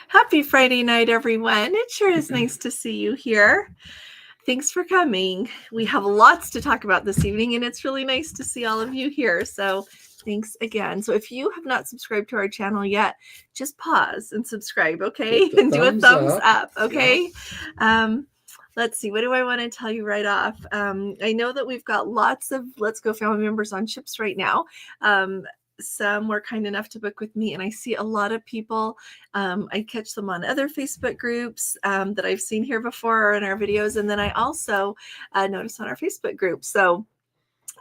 Happy Friday night, everyone. It sure is nice to see you here. Thanks for coming. We have lots to talk about this evening, and it's really nice to see all of you here. So thanks again. So if you have not subscribed to our channel yet, just pause and subscribe, okay? And do a thumbs up, okay? Yeah. Let's see, what do I want to tell you right off? I know that we've got lots of Let's Go family members on ships right now. Some were kind enough to book with me, and I see a lot of people. I catch them on other Facebook groups that I've seen here before in our videos, and then I also notice on our Facebook group. So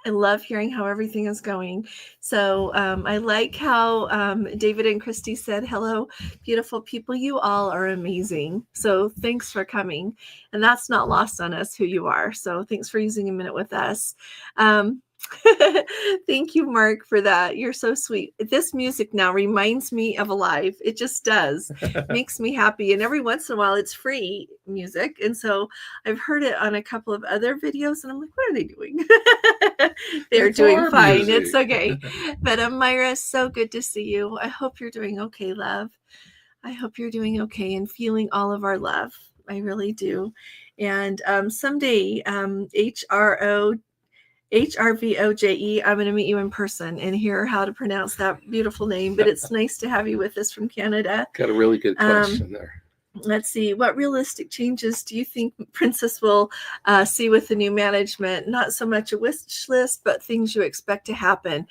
I love hearing how everything is going. So I like how David and Christy said, hello, beautiful people. You all are amazing. So thanks for coming. And that's not lost on us who you are. So thanks for using a minute with us. Thank you, Mark, for that. You're so sweet. This music now reminds me of Alive. It just does. Makes me happy. And every once in a while, it's free music. And so I've heard it on a couple of other videos, and I'm like, what are they doing? They're doing fine. Music. It's okay. But Myra, so good to see you. I hope you're doing okay, love. I hope you're doing okay and feeling all of our love. I really do. And someday, HRVOJE, I'm going to meet you in person and hear how to pronounce that beautiful name. But it's nice to have you with us from Canada. Got a really good question there. Let's see. What realistic changes do you think Princess will see with the new management? Not so much a wish list, but things you expect to happen.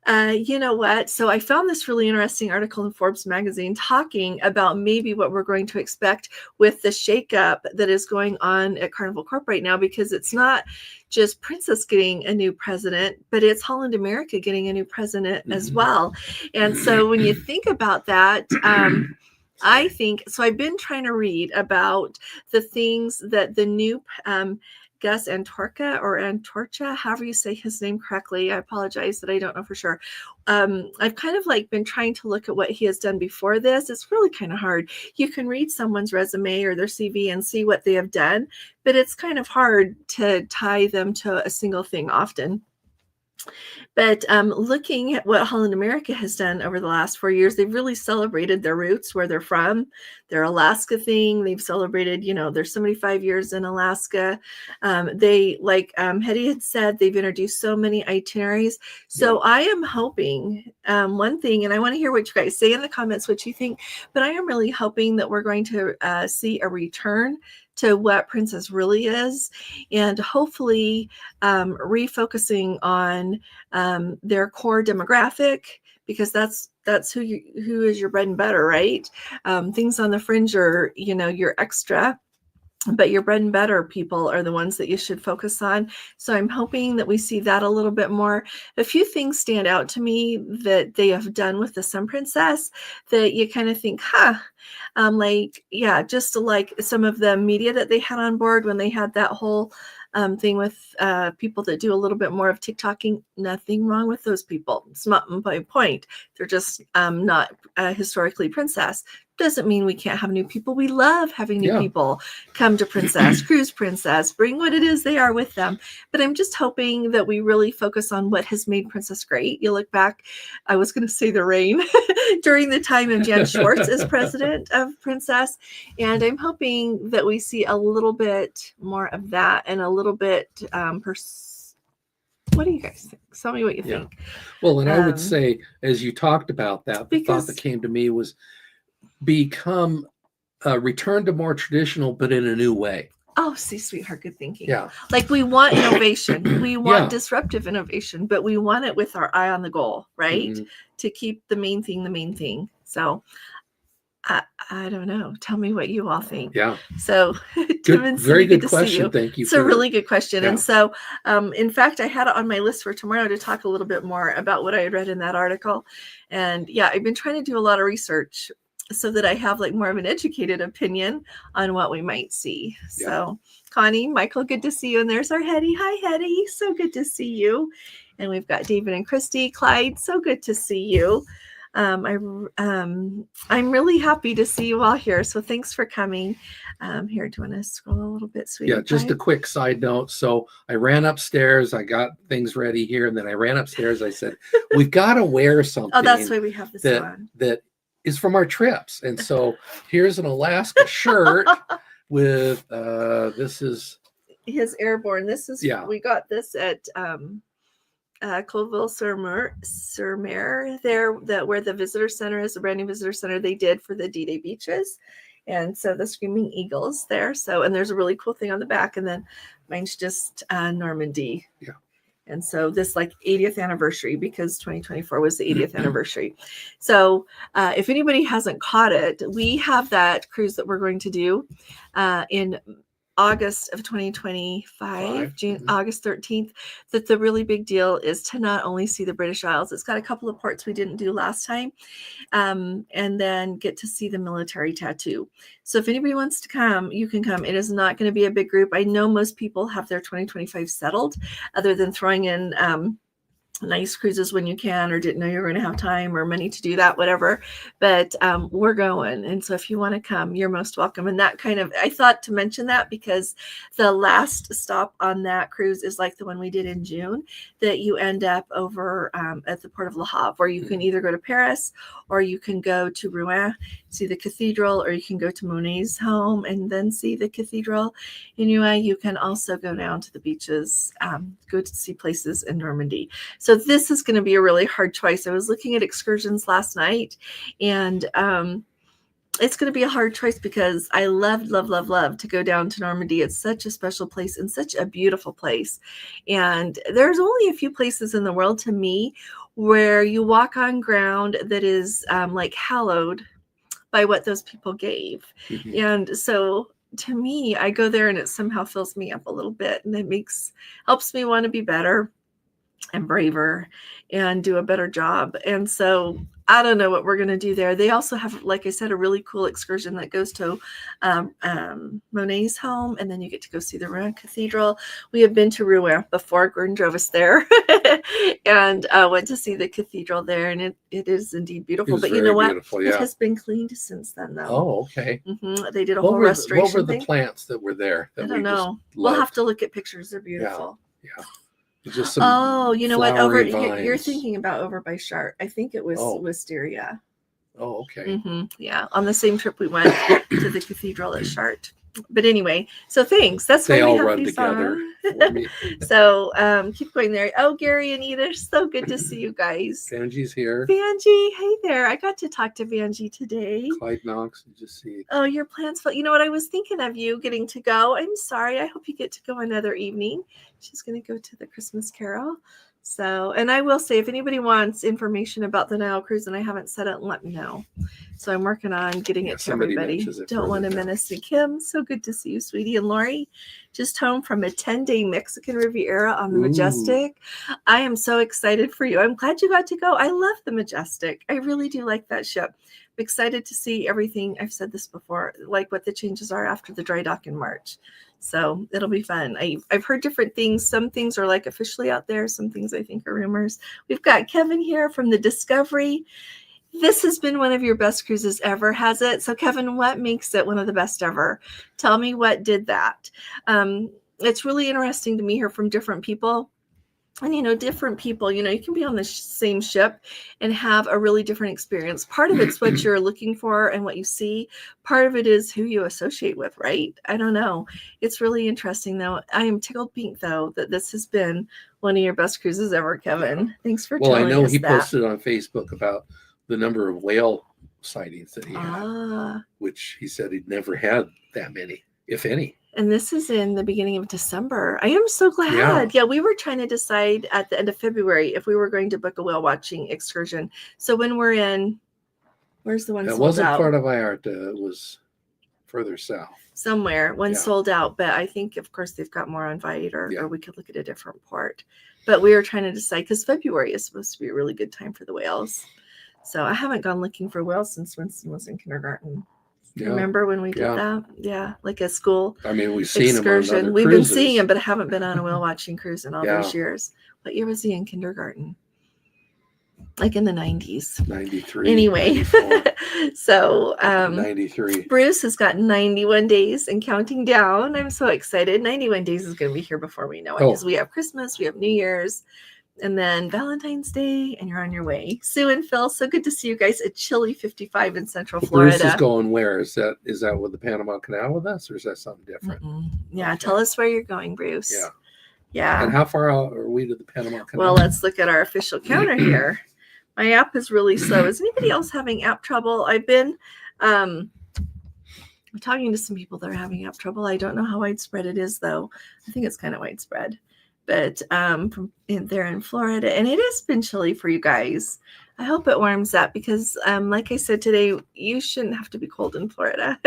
You know what? So I found this really interesting article in Forbes magazine talking about maybe what we're going to expect with the shakeup that is going on at Carnival Corp right now, because it's not just Princess getting a new president, but it's Holland America getting a new president as well. And so when you think about that, I think, so I've been trying to read about the things that the new Gus Antorcha or Antorcha, however you say his name correctly. I apologize that I don't know for sure. I've kind of like been trying to look at what he has done before this. It's really kind of hard. You can read someone's resume or their CV and see what they have done, but it's kind of hard to tie them to a single thing often. But looking at what Holland America has done over the last 4 years, they've really celebrated their roots, where they're from, their Alaska thing. They've celebrated, their 75 years in Alaska. They, like Hetty had said, they've introduced so many itineraries. So I am hoping one thing, and I want to hear what you guys say in the comments, what you think, but I am really hoping that we're going to see a return to what Princess really is, and hopefully refocusing on their core demographic, because that's who is your bread and butter, right? Things on the fringe are, your extra, but your bread and butter people are the ones that you should focus on. So I'm hoping that we see that a little bit more. A few things stand out to me that they have done with the Sun Princess that you kind of think, just like some of the media that they had on board when they had that whole thing with people that do a little bit more of TikToking. Nothing wrong with those people. It's not my point. They're just not historically Princess. Doesn't mean we can't have new people. We love having new people come to Princess, cruise Princess, bring what it is they are with them. But I'm just hoping that we really focus on what has made Princess great. You look back, I was going to say the reign during the time of Jan Schwartz as president of Princess. And I'm hoping that we see a little bit more of that and a little bit what do you guys think? Tell me what you think. Well, and I would say, as you talked about that, the thought that came to me was return to more traditional, but in a new way. Oh, see, sweetheart, good thinking. Yeah. Like we want innovation. We want disruptive innovation, but we want it with our eye on the goal, right? Mm-hmm. To keep the main thing. So I don't know. Tell me what you all think. Yeah. So very good question. Thank you. It's a really good question. Yeah. And so, in fact, I had it on my list for tomorrow to talk a little bit more about what I had read in that article. And I've been trying to do a lot of research so that I have like more of an educated opinion on what we might see. Yeah. So Connie, Michael, good to see you. And there's our Hetty. Hi, Hetty. So good to see you. And we've got David and Christy. Clyde, so good to see you. I'm really happy to see you all here. So thanks for coming. Here, do you want to scroll a little bit, sweetie? Yeah, just a quick side note. So I ran upstairs. I got things ready here. And then I ran upstairs. I said, we've got to wear something. Oh, that's why we have this on. That is from our trips. And so here's an Alaska shirt with this is his airborne. This is we got this at Colville-sur-Mer there, where the visitor center is, a brand new visitor center they did for the D-Day beaches. And so the Screaming Eagles there. So, and there's a really cool thing on the back. And then mine's just Normandy. Yeah. And so this like 80th anniversary, because 2024 was the 80th anniversary. So if anybody hasn't caught it, we have that cruise that we're going to do in August of 2025, August 13th, that the really big deal is to not only see the British Isles, it's got a couple of ports we didn't do last time, and then get to see the military tattoo. So if anybody wants to come, you can come. It is not going to be a big group. I know most people have their 2025 settled, other than throwing in nice cruises when you can, or didn't know you were going to have time or money to do that, whatever. But we're going. And so if you want to come, you're most welcome. And that kind of, I thought to mention that because the last stop on that cruise is like the one we did in June, that you end up over at the Port of Le Havre, where you can either go to Paris or you can go to Rouen, see the cathedral, or you can go to Monet's home and then see the cathedral in Rouen. You can also go down to the beaches, go to see places in Normandy. So this is going to be a really hard choice. I was looking at excursions last night, and it's going to be a hard choice because I love to go down to Normandy. It's such a special place and such a beautiful place. And there's only a few places in the world, to me, where you walk on ground that is like hallowed by what those people gave. And so to me, I go there and it somehow fills me up a little bit, and it helps me want to be better and braver and do a better job. And so I don't know what we're going to do there. They also have, like I said, a really cool excursion that goes to Monet's home, and then you get to go see the Rouen Cathedral. We have been to Rouen before. Gordon drove us there and went to see the cathedral there, and it is indeed beautiful. But you know what? It has been cleaned since then, though. Oh, okay. They did a whole restoration. What were the plants that were there? That I don't know. We'll have to look at pictures. They're beautiful. Yeah. Just some you know what? vines. You're thinking about over by Chartres. I think it was wisteria. Oh, okay. Yeah, on the same trip we went to the cathedral at Chartres. But anyway, so thanks. That's they why we all have run these together. For me. So keep going there. Oh, Gary and Edith, so good to see you guys. Vanjie's here. Vanjie, hey there. I got to talk to Vanjie today. Clyde Knox, you just see. Oh, your plans. You know what? I was thinking of you getting to go. I'm sorry. I hope you get to go another evening. She's going to go to the Christmas Carol. So, and I will say, if anybody wants information about the Nile Cruise and I haven't said it, let me know. So I'm working on getting it to everybody. Don't want to menace Kim. So good to see you, sweetie. And Lori, just home from a 10-day Mexican Riviera on the Majestic. I am so excited for you. I'm glad you got to go. I love the Majestic. I really do like that ship. I'm excited to see everything. I've said this before, like what the changes are after the dry dock in March. So it'll be fun. I've heard different things. Some things are like officially out there. Some things I think are rumors. We've got Kevin here from the Discovery. This has been one of your best cruises ever, has it? So Kevin, what makes it one of the best ever? Tell me what did that. It's really interesting to me hear from different people. And, different people, you can be on the same ship and have a really different experience. Part of it's what you're looking for and what you see. Part of it is who you associate with, right? I don't know. It's really interesting, though. I am tickled pink, though, that this has been one of your best cruises ever, Kevin. Thanks for telling us that. Well, I know he posted on Facebook about the number of whale sightings that he had, which he said he'd never had that many, if any. And this is in the beginning of December. I am so glad. Yeah, we were trying to decide at the end of February if we were going to book a whale watching excursion. So when we're in, where's the one sold out? It wasn't part of Vallarta. It was further south. Somewhere. One sold out. But I think, of course, they've got more on Vallarta, or we could look at a different port. But we were trying to decide, because February is supposed to be a really good time for the whales. So I haven't gone looking for whales since Winston was in kindergarten. Remember when we did that? Yeah, like a school we've seen excursion. Him on We've been seeing him, but I haven't been on a whale watching cruise in all those years. What year was he in kindergarten? Like in the 90s. 93. Anyway, so 93. Bruce has got 91 days and counting down. I'm so excited. 91 days is going to be here before we know it, because we have Christmas, we have New Year's. And then Valentine's Day, and you're on your way. Sue and Phil, so good to see you guys. A chilly 55 in Central Florida. Bruce is going where? Is that with the Panama Canal with us, or is that something different? Yeah, okay. Tell us where you're going, Bruce. Yeah. And how far out are we to the Panama Canal? Well, let's look at our official counter here. My app is really slow. Is anybody else having app trouble? I've been I'm talking to some people that are having app trouble. I don't know how widespread it is, though. I think it's kind of widespread. But there in Florida, and it has been chilly for you guys. I hope it warms up because, like I said today, you shouldn't have to be cold in Florida.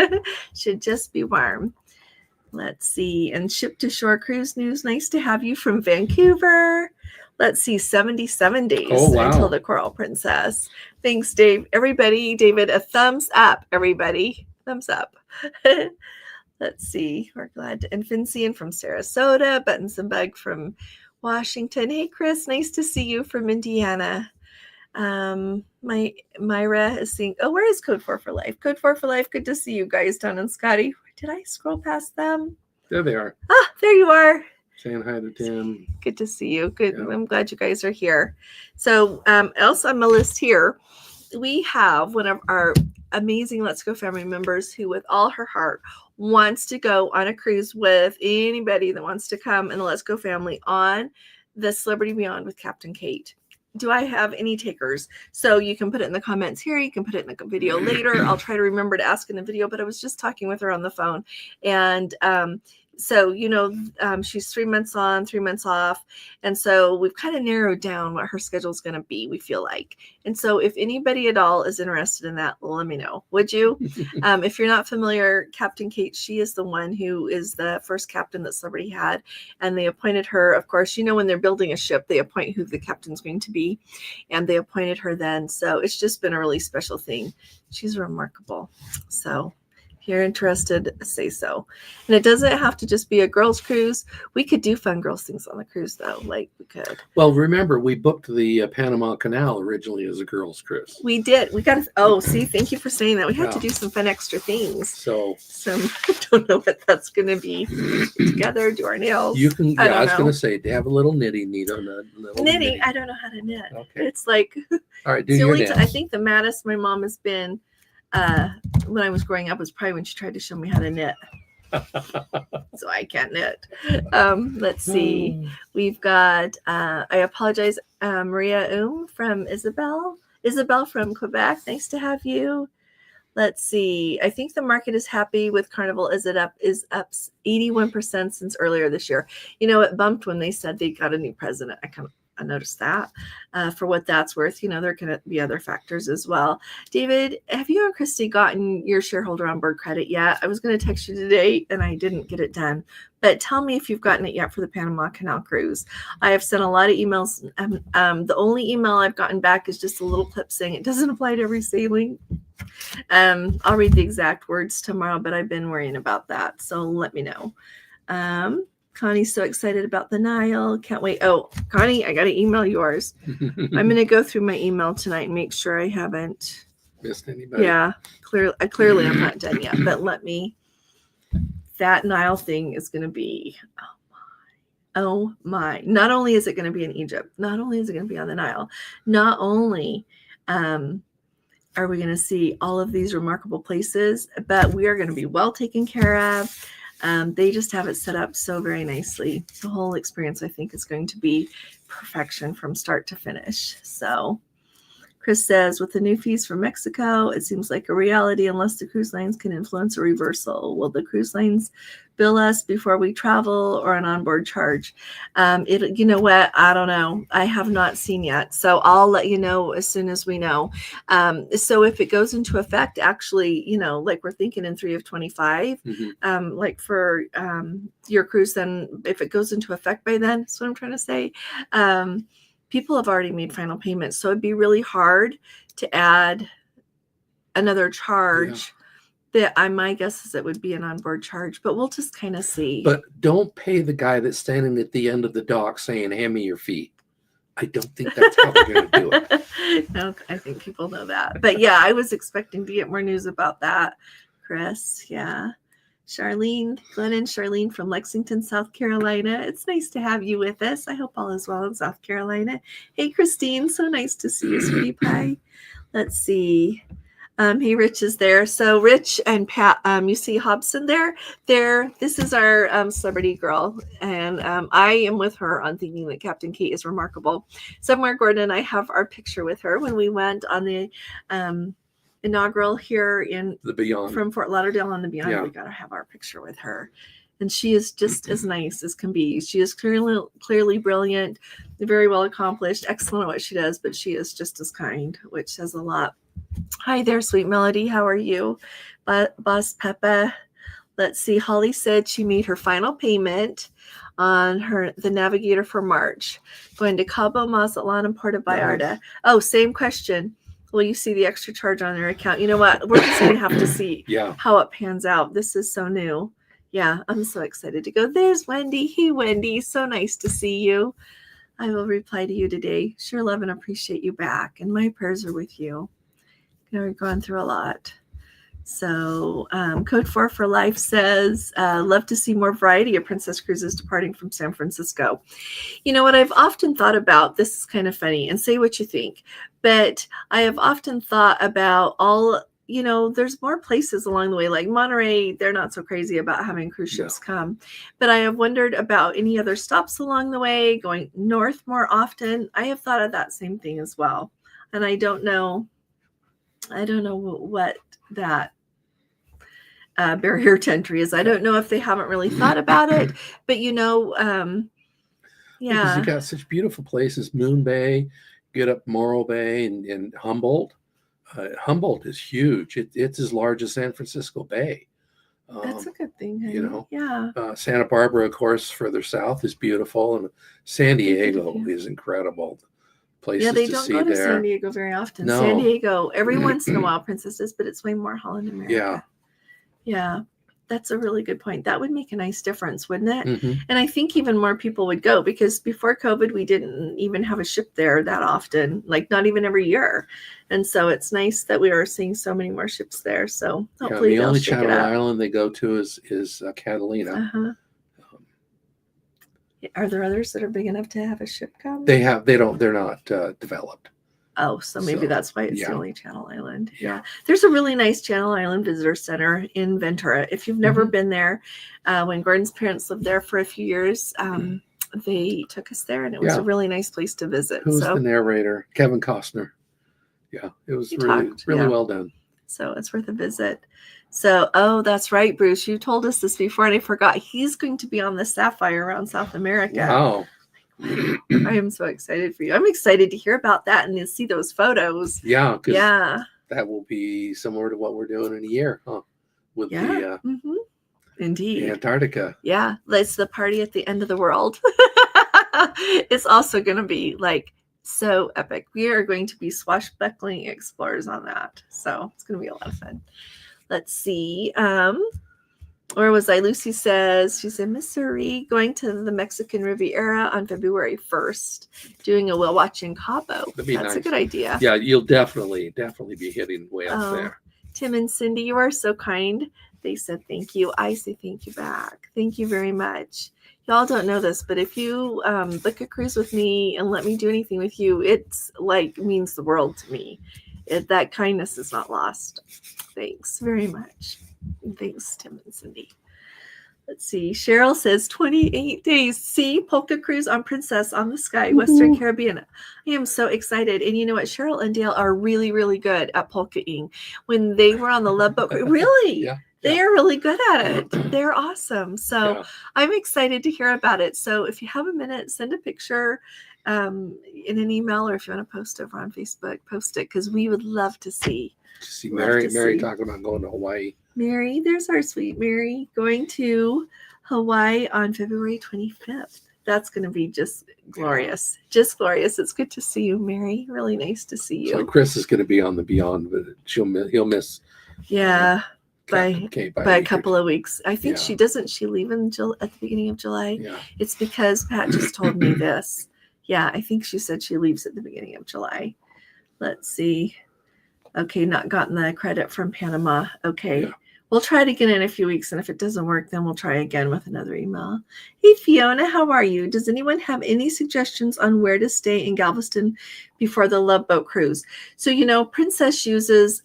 Should just be warm. Let's see. And ship to shore cruise news. Nice to have you from Vancouver. Let's see. 77 days until the Coral Princess. Thanks, Dave. Everybody, David, a thumbs up. Everybody, thumbs up. Let's see. We're glad to. And Vincian from Sarasota. Buttons and Bug from Washington. Hey, Chris. Nice to see you from Indiana. Myra is seeing. Oh, where is Code 4 for Life? Code 4 for Life. Good to see you guys, Don and Scotty. Did I scroll past them? There they are. Ah, there you are. Saying hi to Tim. Good to see you. Good. Yeah. I'm glad you guys are here. So, else on my list here, we have one of our amazing Let's Go family members who, with all her heart, wants to go on a cruise with anybody that wants to come in the Let's Go family on the Celebrity Beyond with Captain Kate. Do I have any takers? So you can put it in the comments here. You can put it in the video later. I'll try to remember to ask in the video, but I was just talking with her on the phone. And so, she's 3 months on, 3 months off. And so we've kind of narrowed down what her schedule is going to be, we feel like. And so if anybody at all is interested in that, let me know. Would you? If you're not familiar, Captain Kate, she is the one who is the first captain that Celebrity had. And they appointed her, of course, when they're building a ship, they appoint who the captain's going to be. And they appointed her then. So it's just been a really special thing. She's remarkable. So if you're interested, say so. And it doesn't have to just be a girls' cruise. We could do fun girls' things on the cruise, though. Like, we could. Well, remember, we booked the Panama Canal originally as a girls' cruise. We did. We got to, see, thank you for saying that. We had to do some fun extra things. So I don't know what that's going to be. Together, do our nails. You can, I was going to say, to have a little knitting needle. Knitting? I don't know how to knit. Okay. It's like, all right, do your nails. I think the maddest my mom has been when I was growing up was probably when she tried to show me how to knit. So I can't knit. Let's see. We've got, I apologize, Maria from Isabel from Quebec. Nice to have you. Let's see. I think the market is happy with Carnival. Is up 81% since earlier this year. It bumped when they said they got a new president. I noticed that. For what that's worth, there can be other factors as well. David, have you and Christy gotten your shareholder on board credit yet? I was going to text you today and I didn't get it done. But tell me if you've gotten it yet for the Panama Canal cruise. I have sent a lot of emails. The only email I've gotten back is just a little clip saying it doesn't apply to every sailing. I'll read the exact words tomorrow, but I've been worrying about that. So let me know. Connie's so excited about the Nile. Can't wait. Oh, Connie, I got to email yours. I'm going to go through my email tonight and make sure I haven't missed anybody. Yeah, clearly I'm not done yet, but that Nile thing is going to be, oh my. Not only is it going to be in Egypt, not only is it going to be on the Nile, not only are we going to see all of these remarkable places, but we are going to be well taken care of. They just have it set up so very nicely. The whole experience, I think, is going to be perfection from start to finish. So Chris says, with the new fees from Mexico, it seems like a reality unless the cruise lines can influence a reversal. Will the cruise lines bill us before we travel or an onboard charge? You know what? I don't know. I have not seen yet. So I'll let you know as soon as we know. So if it goes into effect, actually, like we're thinking in 3 of 25, like for your cruise, then if it goes into effect by then, that's what I'm trying to say. People have already made final payments. So it'd be really hard to add another charge. Yeah. My guess is it would be an onboard charge, but we'll just kind of see. But don't pay the guy that's standing at the end of the dock saying, hand me your fee. I don't think that's how we're going to do it. No, I think people know that. But yeah, I was expecting to get more news about that, Chris. Yeah. Charlene, Glenn and Charlene from Lexington, South Carolina. It's nice to have you with us. I hope all is well in South Carolina. Hey, Christine, so nice to see you, sweetie pie. Let's see. Hey, Rich is there. So Rich and Pat, you see Hobson there. This is our celebrity girl, and I am with her on thinking that Captain Kate is remarkable. Somewhere, Gordon and I have our picture with her when we went on the inaugural here in the Beyond from Fort Lauderdale on the Beyond. Yeah. We got to have our picture with her, and she is just as nice as can be. She is clearly brilliant, very well accomplished, excellent at what she does, but she is just as kind, which says a lot. Hi there, sweet Melody. How are you? Boss Peppa. Let's see. Holly said she made her final payment on the Navigator for March, going to Cabo, Mazatlan, and Puerto Vallarta. Nice. Oh, same question. Will you see the extra charge on their account? You know what? We're just going to have to see how it pans out. This is so new. Yeah, I'm so excited to go. There's Wendy. Hey, Wendy. So nice to see you. I will reply to you today. Sure love and appreciate you back. And my prayers are with you. We're going through a lot. So Code 4 for Life says, love to see more variety of Princess Cruises departing from San Francisco. You know what I've often thought about, this is kind of funny, and say what you think, but I have often thought about there's more places along the way, like Monterey, they're not so crazy about having cruise ships come, but I have wondered about any other stops along the way, going north more often. I have thought of that same thing as well. And I don't know what that barrier to entry is. I don't know if they haven't really thought about it, but because you got such beautiful places, Moon Bay, get up Morro Bay and Humboldt. Humboldt is huge. It's as large as San Francisco Bay. That's a good thing. Santa Barbara, of course, further south is beautiful, and San Diego is incredible. Places they don't go to San Diego very often. No. San Diego, every once in a while, Princess does, but it's way more Holland America. Yeah. That's a really good point. That would make a nice difference, wouldn't it? Mm-hmm. And I think even more people would go, because before COVID, we didn't even have a ship there that often, like not even every year. And so it's nice that we are seeing so many more ships there. So hopefully the only Channel Island they go to is Catalina. Uh-huh. Are there others that are big enough to have a ship come? They're not developed. Oh, so maybe that's why it's the only Channel Island. Yeah. There's a really nice Channel Island Visitor Center in Ventura. If you've never been there, when Gordon's parents lived there for a few years, they took us there, and it was a really nice place to visit. Who's the narrator? Kevin Costner. Yeah, it was really well done. So it's worth a visit. So, that's right, Bruce. You told us this before, and I forgot. He's going to be on the Sapphire around South America. Wow. I am so excited for you. I'm excited to hear about that and to see those photos. Yeah. That will be similar to what we're doing in a year, huh? With the Indeed. Antarctica. Yeah. It's the party at the end of the world. It's also going to be like so epic. We are going to be swashbuckling explorers on that. So it's going to be a lot of fun. Let's see. Where was I? Lucy says, she said, Missouri, going to the Mexican Riviera on February 1st, doing a whale watch in Cabo. That's nice. A good idea. Yeah, you'll definitely be hitting whales there. Tim and Cindy, you are so kind. They said thank you. I say thank you back. Thank you very much. Y'all don't know this, but if you book a cruise with me and let me do anything with you, it's like means the world to me. That kindness is not lost. Thanks very much. Thanks, Tim and Cindy. Let's see. Cheryl says 28 days. See, polka cruise on Princess on the Sky, Western Caribbean. I am so excited. And you know what? Cheryl and Dale are really, really good at polkaing. When they were on the Love Boat, really? They are really good at it. They're awesome. So I'm excited to hear about it. So if you have a minute, send a picture in an email, or if you want to post over on Facebook, post it, because we would love to see. Mary talking about going to Hawaii. Mary, there's our sweet Mary, going to Hawaii on February 25th. That's going to be just glorious. Just glorious. It's good to see you, Mary. Really nice to see you. So Chris is going to be on the Beyond, but he'll miss. Yeah. By a couple of weeks. I think she leave at the beginning of July. Yeah. It's because Pat just told me this. Yeah, I think she said she leaves at the beginning of July. Let's see. Okay, not gotten the credit from Panama. Okay. Yeah. We'll try it again in a few weeks, and if it doesn't work, then we'll try again with another email. Hey, Fiona, how are you? Does anyone have any suggestions on where to stay in Galveston before the Love Boat cruise? So, Princess uses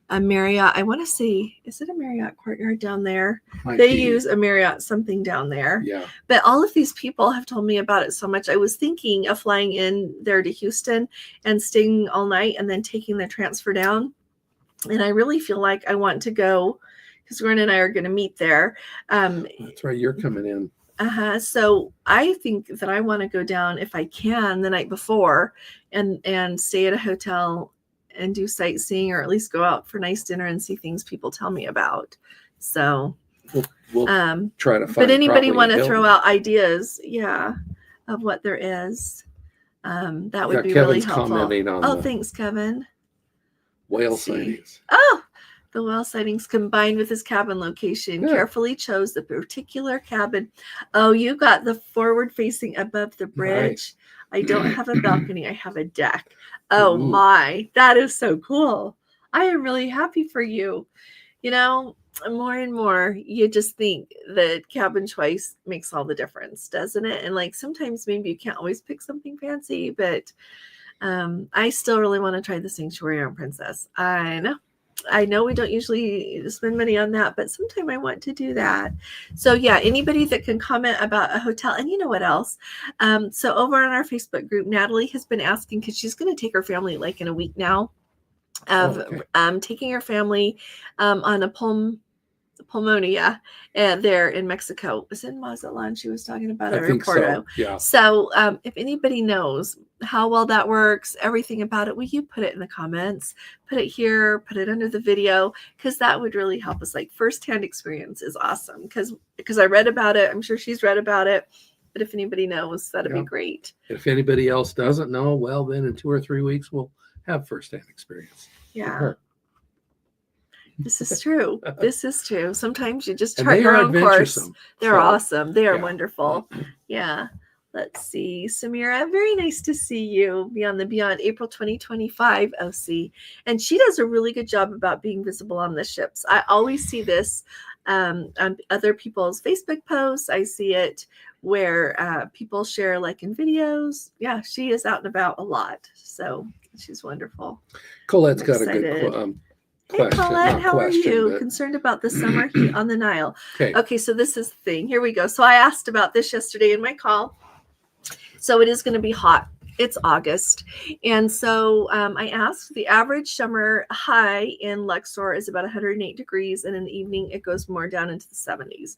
a Marriott. I want to say, is it a Marriott Courtyard down there? They use a Marriott something down there. Yeah. But all of these people have told me about it so much. I was thinking of flying in there to Houston and staying all night and then taking the transfer down. And I really feel like I want to go because Gwen and I are going to meet there. That's right. You're coming in. So I think that I want to go down if I can the night before and stay at a hotel and do sightseeing, or at least go out for nice dinner and see things people tell me about. So we'll try to find. But anybody want to throw out ideas? Yeah, of what there is. That would be Kevin's really helpful. Commenting on Thanks, Kevin. Whale sightings. The whale sightings combined with his cabin location. Good. Carefully chose the particular cabin. Oh, you got the forward facing above the bridge. Right. I don't have a balcony. I have a deck. Oh, my. That is so cool. I am really happy for you. More and more, you just think that cabin choice makes all the difference, doesn't it? And sometimes maybe you can't always pick something fancy, but I still really want to try the sanctuary on Princess. I know we don't usually spend money on that, but sometime I want to do that. So yeah, anybody that can comment about a hotel. And you know what else? So over on our Facebook group, Natalie has been asking, because she's going to take her family in a week now, of taking her family on a pulmonia there in Mexico. It was in Mazatlan she was talking about, or in Porto. So. Yeah. So if anybody knows how well that works, everything about it, will you put it in the comments? Put it here, put it under the video, because that would really help us. Firsthand experience is awesome, because I read about it. I'm sure she's read about it. But if anybody knows, that'd be great. If anybody else doesn't know, well, then in 2 or 3 weeks, we'll have firsthand experience. Yeah. This is true. This is true. Sometimes you just chart your own course. They're awesome. They are wonderful. Yeah. Let's see. Samira, very nice to see you. Beyond the Beyond, April 2025 OC. And she does a really good job about being visible on the ships. I always see this on other people's Facebook posts. I see it where people share in videos. Yeah, she is out and about a lot. So she's wonderful. Colette's got a good Hey, Colette, how are you? Concerned about the summer heat on the Nile. Okay, so this is the thing. Here we go. So I asked about this yesterday in my call. So it is going to be hot. It's August. And so I asked, the average summer high in Luxor is about 108 degrees. And in the evening, it goes more down into the 70s.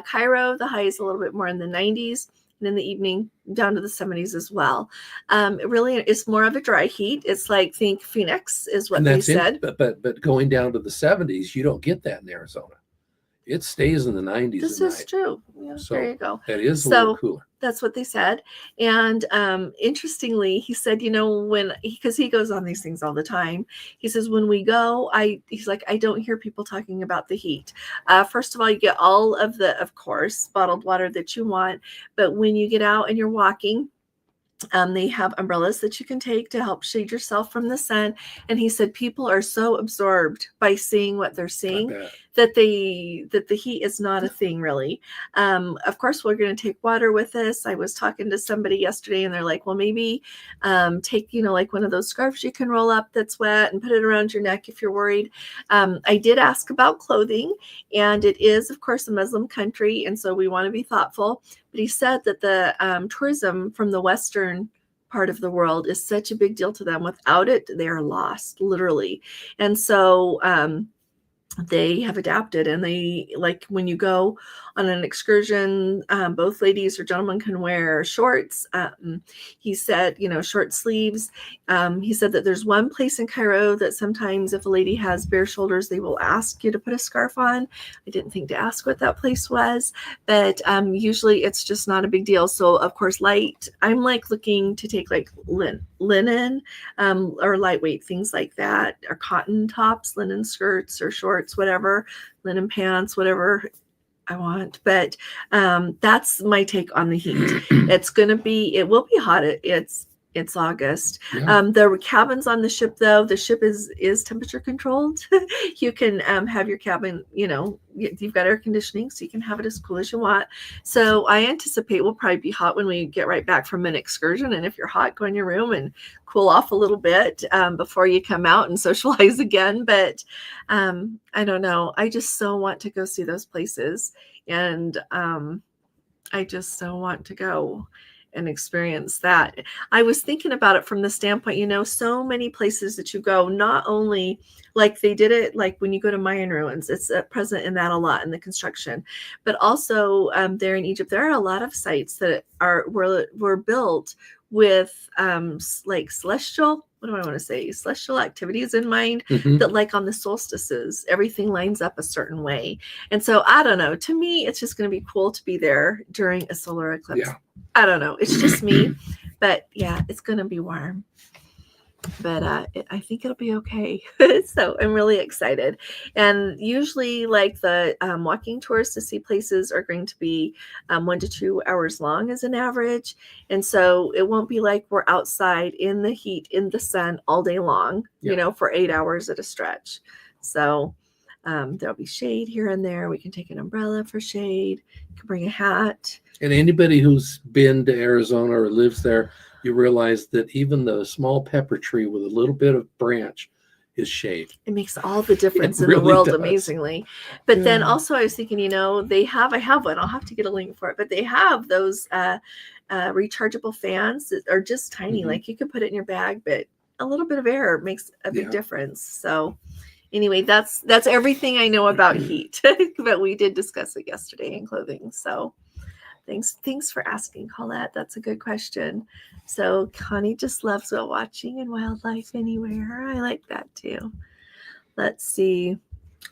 Cairo, the high is a little bit more in the 90s. And in the evening, down to the 70s as well. It really is more of a dry heat. It's think Phoenix is what they said. But going down to the 70s, you don't get that in Arizona. It stays in the 90s. This is true. Yeah, so there you go. That is a little cooler. That's what they said. And interestingly, he said, because he goes on these things all the time, he says, when we go, I don't hear people talking about the heat. First of all, you get all of of course, bottled water that you want. But when you get out and you're walking, they have umbrellas that you can take to help shade yourself from the sun. And he said people are so absorbed by seeing what they're seeing that the heat is not a thing, really. Of course, we're going to take water with us. I was talking to somebody yesterday, and they're like, well, maybe take, one of those scarves you can roll up that's wet and put it around your neck if you're worried. I did ask about clothing, and it is, of course, a Muslim country, and so we want to be thoughtful. But he said that the tourism from the Western part of the world is such a big deal to them. Without it, they are lost, literally. And so they have adapted, and they when you go on an excursion, both ladies or gentlemen can wear shorts. He said, short sleeves. He said that there's one place in Cairo that sometimes if a lady has bare shoulders, they will ask you to put a scarf on. I didn't think to ask what that place was, but usually it's just not a big deal. So of course, I'm looking to take linen or lightweight things like that, or cotton tops, linen skirts or shorts, whatever, linen pants, whatever I want. But that's my take on the heat. It will be hot. It's August. Yeah. The cabins on the ship, though, the ship is temperature controlled. You can have your cabin, you've got air conditioning, so you can have it as cool as you want. So I anticipate we'll probably be hot when we get right back from an excursion. And if you're hot, go in your room and cool off a little bit before you come out and socialize again. But I don't know. I just so want to go see those places. And I just so want to go and experience that. I was thinking about it from the standpoint, so many places that you go, not only like they did it, like when you go to Mayan ruins, it's present in that a lot in the construction, but also there in Egypt, there are a lot of sites that were built with like celestial activities in mind, that like on the solstices, everything lines up a certain way. And so I don't know, to me, it's just going to be cool to be there during a solar eclipse. Yeah. I don't know. It's just me, but yeah, it's going to be warm, but I think it'll be okay. So I'm really excited. And usually like the walking tours to see places are going to be 1 to 2 hours long as an average. And so it won't be like we're outside in the heat, in the sun all day long, for 8 hours at a stretch. So there'll be shade here and there. We can take an umbrella for shade. You can bring a hat. And anybody who's been to Arizona or lives there, you realize that even the small pepper tree with a little bit of branch is shade. It makes all the difference in really the world, does. Amazingly. But then also I was thinking, I have one. I'll have to get a link for it. But they have those rechargeable fans that are just tiny. Like you could put it in your bag, but a little bit of air makes a big difference. So anyway, that's everything I know about heat. But we did discuss it yesterday in clothing. So thanks for asking, Colette. That's a good question. So Connie just loves watching and wildlife anywhere. I like that too. Let's see.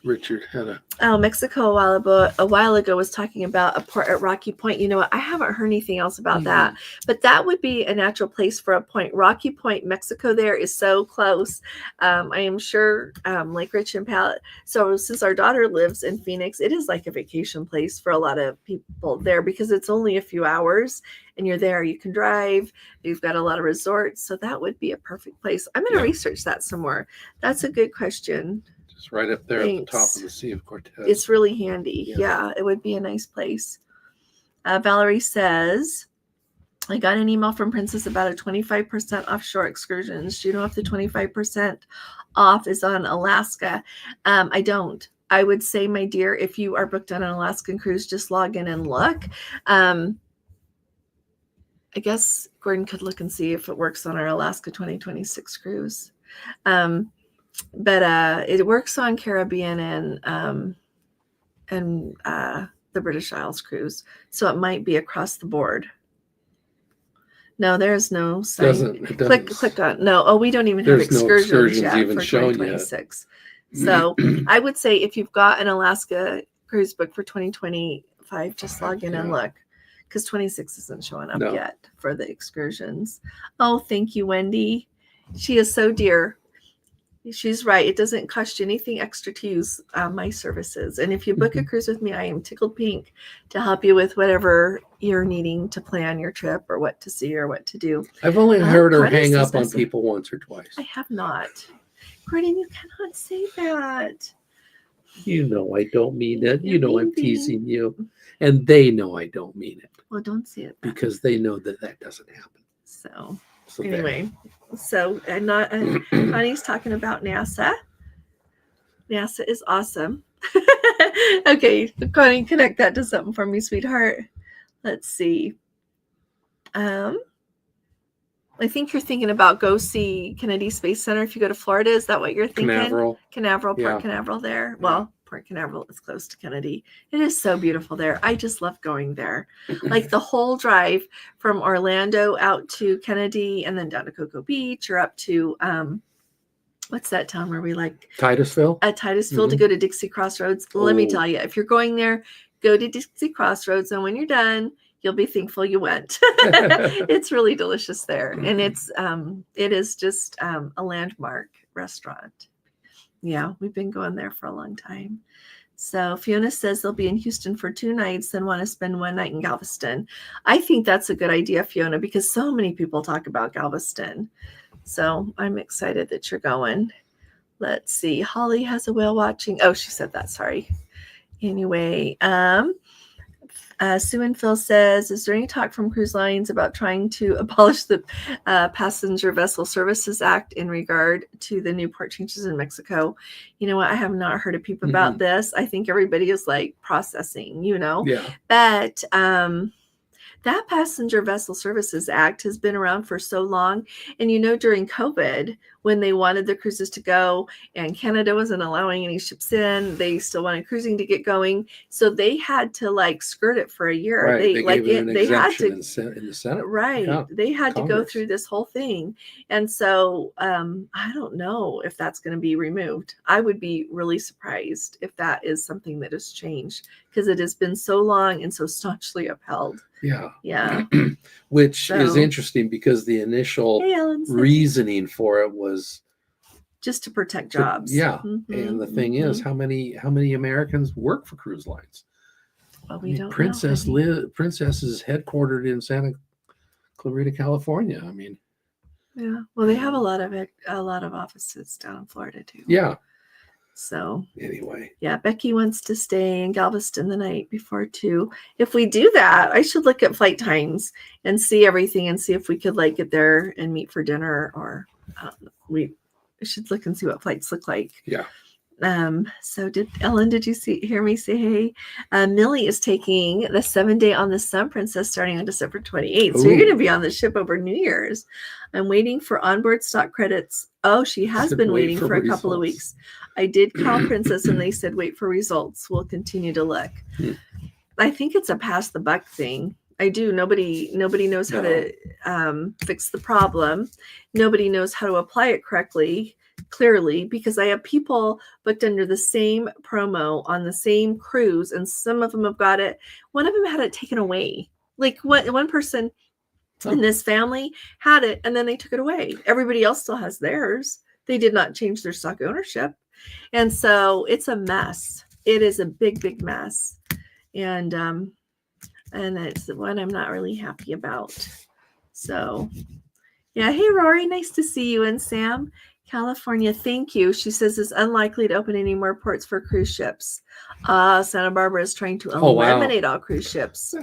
Richard had Mexico a while ago was talking about a port at Rocky Point. You know what? I haven't heard anything else about that, but that would be a natural place for a point. Rocky Point, Mexico, there is so close. I am sure, like Rich and Pat. So since our daughter lives in Phoenix, it is like a vacation place for a lot of people there because it's only a few hours and you're there. You can drive. You've got a lot of resorts. So that would be a perfect place. I'm going to research that some more. That's a good question. It's right up there at the top of the Sea of Cortez. It's really handy. Yeah, it would be a nice place. Valerie says, I got an email from Princess about a 25% offshore excursions. Do you know if the 25% off is on Alaska? I don't. I would say, my dear, if you are booked on an Alaskan cruise, just log in and look. I guess Gordon could look and see if it works on our Alaska 2026 cruise. But it works on Caribbean and the British Isles cruise. So it might be across the board. No, there's no sign. It doesn't. Click on. No. Oh, we don't even have excursions yet even for shown 2026. Yet. So I would say if you've got an Alaska cruise book for 2025, just log in and look. Because 26 isn't showing up yet for the excursions. Oh, thank you, Wendy. She is so dear. She's right. It doesn't cost you anything extra to use my services. And if you book a cruise with me, I am tickled pink to help you with whatever you're needing to plan your trip or what to see or what to do. I've only heard her hang up on people once or twice. I have not. Gordon, you cannot say that. You know I don't mean it. You know I'm teasing you. And they know I don't mean it. Well, don't say it. Because they know that doesn't happen. So anyway. So Connie's talking about NASA. NASA is awesome. Okay, Connie, connect that to something for me, sweetheart. Let's see. I think you're thinking about go see Kennedy Space Center if you go to Florida. Is that what you're thinking? Canaveral, Port Canaveral there. Well, Port Canaveral is close to Kennedy. It is so beautiful there. I just love going there. Like the whole drive from Orlando out to Kennedy and then down to Cocoa Beach or up to what's that town where we like Titusville? At Titusville to go to Dixie Crossroads. Let me tell you, if you're going there, go to Dixie Crossroads, and when you're done, you'll be thankful you went. It's really delicious there, and it is just a landmark restaurant. Yeah, we've been going there for a long time. So Fiona says they'll be in Houston for 2 nights, then want to spend 1 night in Galveston. I think that's a good idea, Fiona, because so many people talk about Galveston. So I'm excited that you're going. Let's see. Holly has a whale watching. Oh, she said that. Sorry. Anyway, Sue and Phil says, is there any talk from cruise lines about trying to abolish the Passenger Vessel Services Act in regard to the new port changes in Mexico? You know what? I have not heard a peep about this. I think everybody is like processing, Yeah. But that Passenger Vessel Services Act has been around for so long. And, during COVID, when they wanted the cruises to go and Canada wasn't allowing any ships in, they still wanted cruising to get going. So they had to skirt it for a year. Right. They gave it an exemption in the Senate. Right. Yeah. They had Congress. to go through this whole thing. And so I don't know if that's going to be removed. I would be really surprised if that is something that has changed, because it has been so long and so staunchly upheld. Yeah. Yeah. Which is interesting, because the initial reasoning for it was just to protect jobs. Yeah. And the thing is, how many Americans work for cruise lines? Well, we don't Princess know. Princess is headquartered in Santa Clarita, California. I mean, yeah. Well, they have a lot of offices down in Florida too. Yeah. So anyway, yeah, Becky wants to stay in Galveston the night before too. If we do that, I should look at flight times and see everything and see if we could get there and meet for dinner, or we should look and see what flights look like. Yeah. So Ellen, did you hear me say hey? Millie is taking the 7-day on the Sun Princess starting on December 28th. So you're going to be on the ship over New Year's. I'm waiting for onboard stock credits. Oh, she has been waiting for a couple of weeks. I did call Princess and they said, wait for results. We'll continue to look. I think it's a pass the buck thing. I do. Nobody knows how to fix the problem. Nobody knows how to apply it correctly, clearly, because I have people booked under the same promo on the same cruise, and some of them have got it. One of them had it taken away. Like one person in this family had it, and then they took it away. Everybody else still has theirs. They did not change their stock ownership. And so it's a mess. It is a big, big mess. And it's the one I'm not really happy about. So, yeah. Hey, Rory, nice to see you. And Sam, California, thank you. She says it's unlikely to open any more ports for cruise ships. Santa Barbara is trying to eliminate all cruise ships.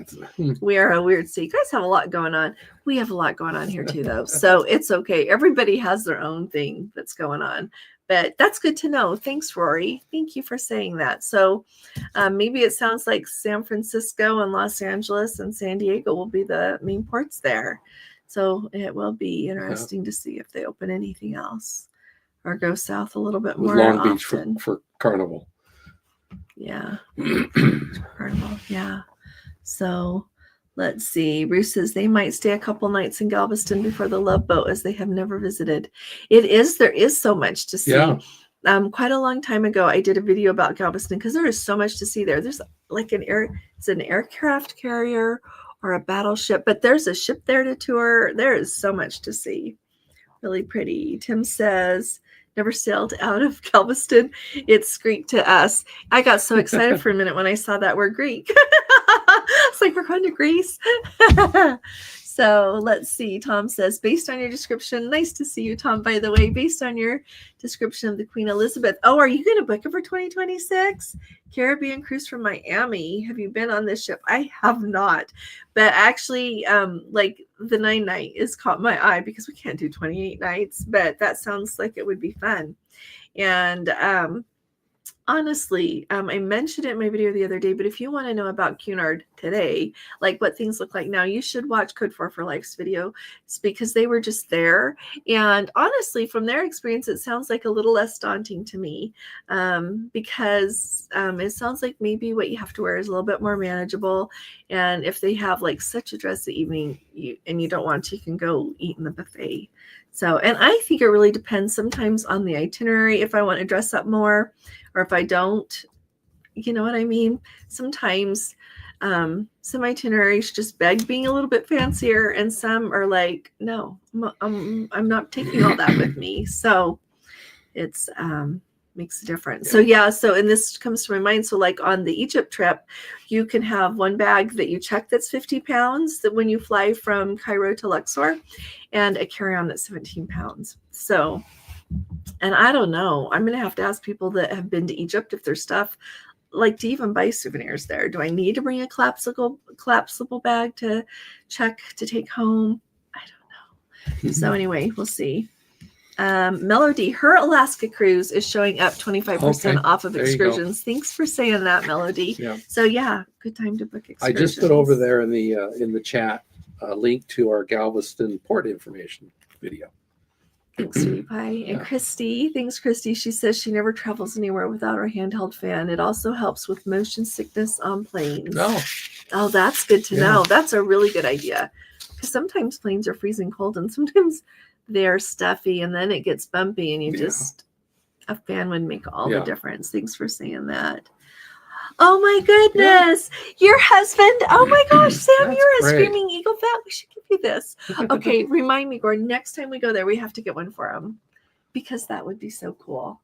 We are a weird state. You guys have a lot going on. We have a lot going on here too, though. So it's okay. Everybody has their own thing that's going on. But that's good to know. Thanks, Rory. Thank you for saying that. So maybe it sounds like San Francisco and Los Angeles and San Diego will be the main ports there. So it will be interesting to see if they open anything else or go south a little bit more Long Beach often. for Carnival. Yeah. Carnival. Yeah. So let's see. Bruce says they might stay a couple nights in Galveston before the Love Boat, as they have never visited. There is so much to see. Yeah. Quite a long time ago, I did a video about Galveston because there is so much to see there. There's it's an aircraft carrier or a battleship, but there's a ship there to tour. There is so much to see. Really pretty. Tim says, never sailed out of Galveston. It's Greek to us. I got so excited for a minute when I saw that word Greek. It's like we're going to Greece. So let's see. Tom says, based on your description, nice to see you, Tom, by the way, based on your description of the Queen Elizabeth. Oh, are you going to book it for 2026? Caribbean cruise from Miami. Have you been on this ship? I have not. But actually, the 9 night is caught my eye because we can't do 28 nights, but that sounds like it would be fun. And honestly, I mentioned it in my video the other day, but if you want to know about Cunard today, like what things look like now, you should watch Code 4 for Life's video. It's because they were just there. And honestly, from their experience, it sounds like a little less daunting to me because it sounds like maybe what you have to wear is a little bit more manageable. And if they have such a dress the evening and you don't want to, you can go eat in the buffet. So, and I think it really depends sometimes on the itinerary, if I want to dress up more or if I don't, you know what I mean? Sometimes some itineraries just beg being a little bit fancier, and some are like, no, I'm not taking all that with me. So it's makes a difference. So yeah, so and this comes to my mind. So like on the Egypt trip, you can have one bag that you check that's 50 pounds that when you fly from Cairo to Luxor, and a carry-on that's 17 pounds. So, and I don't know, I'm going to have to ask people that have been to Egypt if there's stuff like to even buy souvenirs there. Do I need to bring a collapsible bag to check to take home? I don't know. So anyway, we'll see. Melody, her Alaska cruise is showing up 25% off of excursions. Thanks for saying that, Melody. Yeah. So yeah, good time to book excursions. I just put over there in the chat a link to our Galveston port information video. Thanks, sweet pie. And Christy, thanks, Christy. She says she never travels anywhere without her handheld fan. It also helps with motion sickness on planes. Oh, that's good to know. That's a really good idea. Because sometimes planes are freezing cold and sometimes they're stuffy and then it gets bumpy and you just, a fan would make all the difference. Thanks for saying that. Oh my goodness. Your husband. Oh my gosh, Sam, you're a screaming eagle fan. We should give you this. Okay, remind me, Gordon, next time we go there, we have to get one for him because that would be so cool.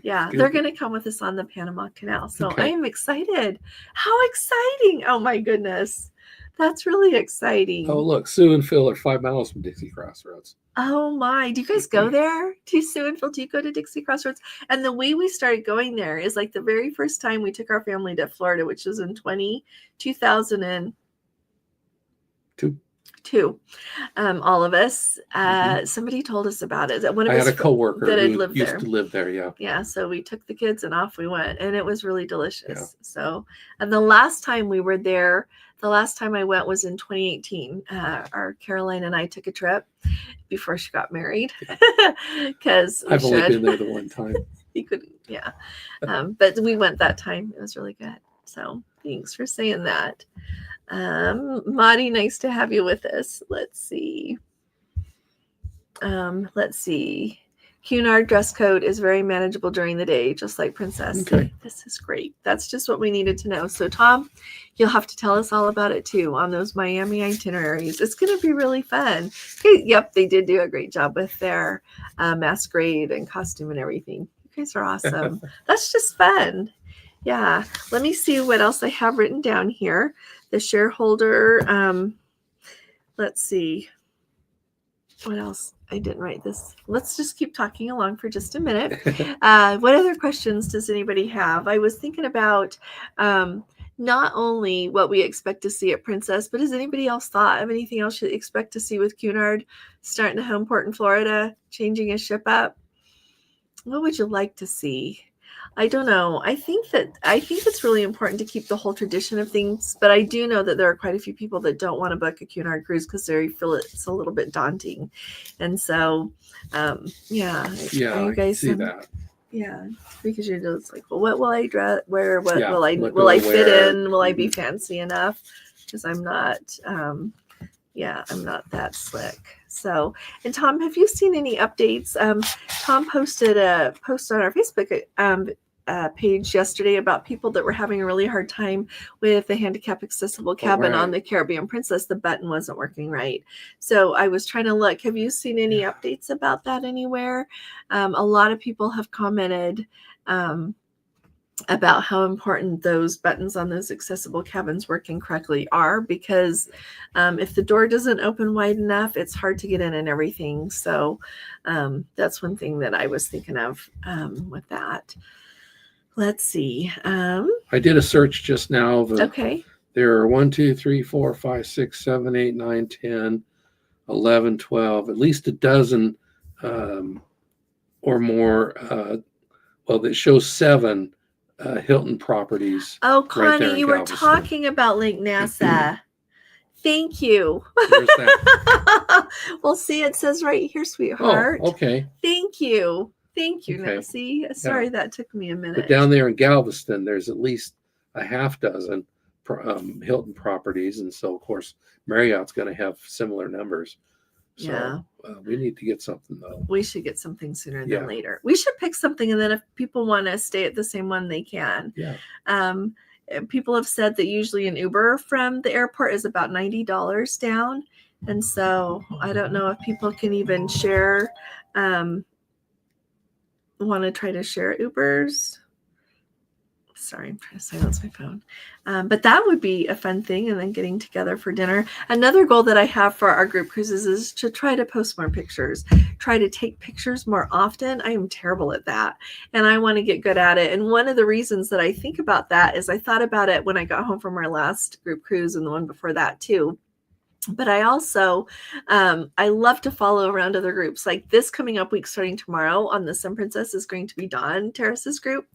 Yeah, they're going to come with us on the Panama Canal. So I am excited. How exciting. Oh my goodness. That's really exciting. Oh, look, Sue and Phil are 5 miles from Dixie Crossroads. Oh my, do you guys go there? Do Sue and Phil, do you go to Dixie Crossroads? And the way we started going there is like the very first time we took our family to Florida, which was in 2002. All of us. Somebody told us about it. One of I had a coworker that who used to live there. Yeah. So we took the kids and off we went, and it was really delicious. Yeah. So, and the last time we were there, the last time I went was in 2018. Our Caroline and I took a trip before she got married because I've only been there the one time. You couldn't, yeah. But we went that time. It was really good. So thanks for saying that. Maddie, nice to have you with us. Let's see. Cunard dress code is very manageable during the day, just like Princess. Okay. This is great. That's just what we needed to know. So Tom, you'll have to tell us all about it too on those Miami itineraries. It's going to be really fun. Okay, yep, they did do a great job with their masquerade and costume and everything. You guys are awesome. That's just fun. Yeah. Let me see what else I have written down here. The shareholder, let's see. What else? I didn't write this. Let's just keep talking along for just a minute. What other questions does anybody have? I was thinking about not only what we expect to see at Princess, but has anybody else thought of anything else you expect to see with Cunard starting a home port in Florida, changing his ship up? What would you like to see? I don't know. I think it's really important to keep the whole tradition of things, but I do know that there are quite a few people that don't want to book a Cunard cruise because they feel it's a little bit daunting. And so, Yeah, you guys see that. Yeah, because you're just like, well, what will I wear? What Yeah, will I fit in? Will I be fancy enough? Because I'm not. I'm not that slick. So, and Tom, have you seen any updates? Tom posted a post on our Facebook page yesterday about people that were having a really hard time with the handicap accessible cabin on the Caribbean Princess. The button wasn't working right. So I was trying to look. Have you seen any updates about that anywhere? A lot of people have commented about how important those buttons on those accessible cabins working correctly are, because if the door doesn't open wide enough, it's hard to get in and everything. So that's one thing that I was thinking of with that. Let's see. I did a search just now. There are 1, 2, 3, 4, 5, 6, 7, 8, 9, 10, 11, 12, at least a dozen or more. That shows 7 Hilton properties. Oh, Connie, right, you were talking about Lake Nassau. Thank you. Where's that? Well, see, it says right here, sweetheart. Oh, okay. Thank you. Thank you, Nancy. Sorry, that took me a minute. But down there in Galveston, there's at least a half dozen Hilton properties. And so, of course, Marriott's going to have similar numbers. So we need to get something, though. We should get something sooner than later. We should pick something, and then if people want to stay at the same one, they can. Yeah. People have said that usually an Uber from the airport is about $90 down. And so I don't know if people can even share want to try to share Ubers. Sorry, I'm trying to silence my phone. But that would be a fun thing. And then getting together for dinner. Another goal that I have for our group cruises is to try to post more pictures, try to take pictures more often. I am terrible at that. And I want to get good at it. And one of the reasons that I think about that is I thought about it when I got home from our last group cruise and the one before that too. But I also, I love to follow around other groups. Like this coming up week starting tomorrow on the Sun Princess is going to be Dawn Terrace's group.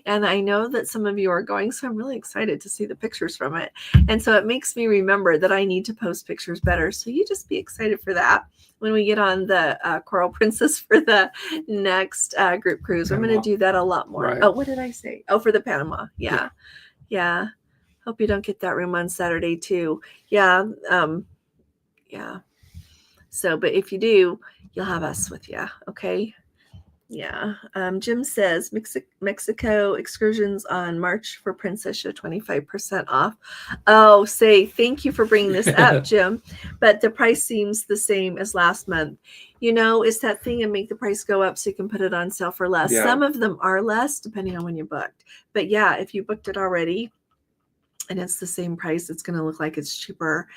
And I know that some of you are going, so I'm really excited to see the pictures from it. And so it makes me remember that I need to post pictures better. So you just be excited for that when we get on the Coral Princess for the next group cruise. Panama. I'm going to do that a lot more. Right. Oh, what did I say? Oh, for the Panama. Yeah. Hope you don't get that room on Saturday too. Yeah. So, but if you do, you'll have us with you. Okay. Yeah. Jim says Mexico excursions on March for Princess show 25% off. Oh, thank you for bringing this up, Jim. But the price seems the same as last month. It's that thing and make the price go up so you can put it on sale for less. Yeah. Some of them are less depending on when you booked. But yeah, if you booked it already, and it's the same price, it's going to look like it's cheaper.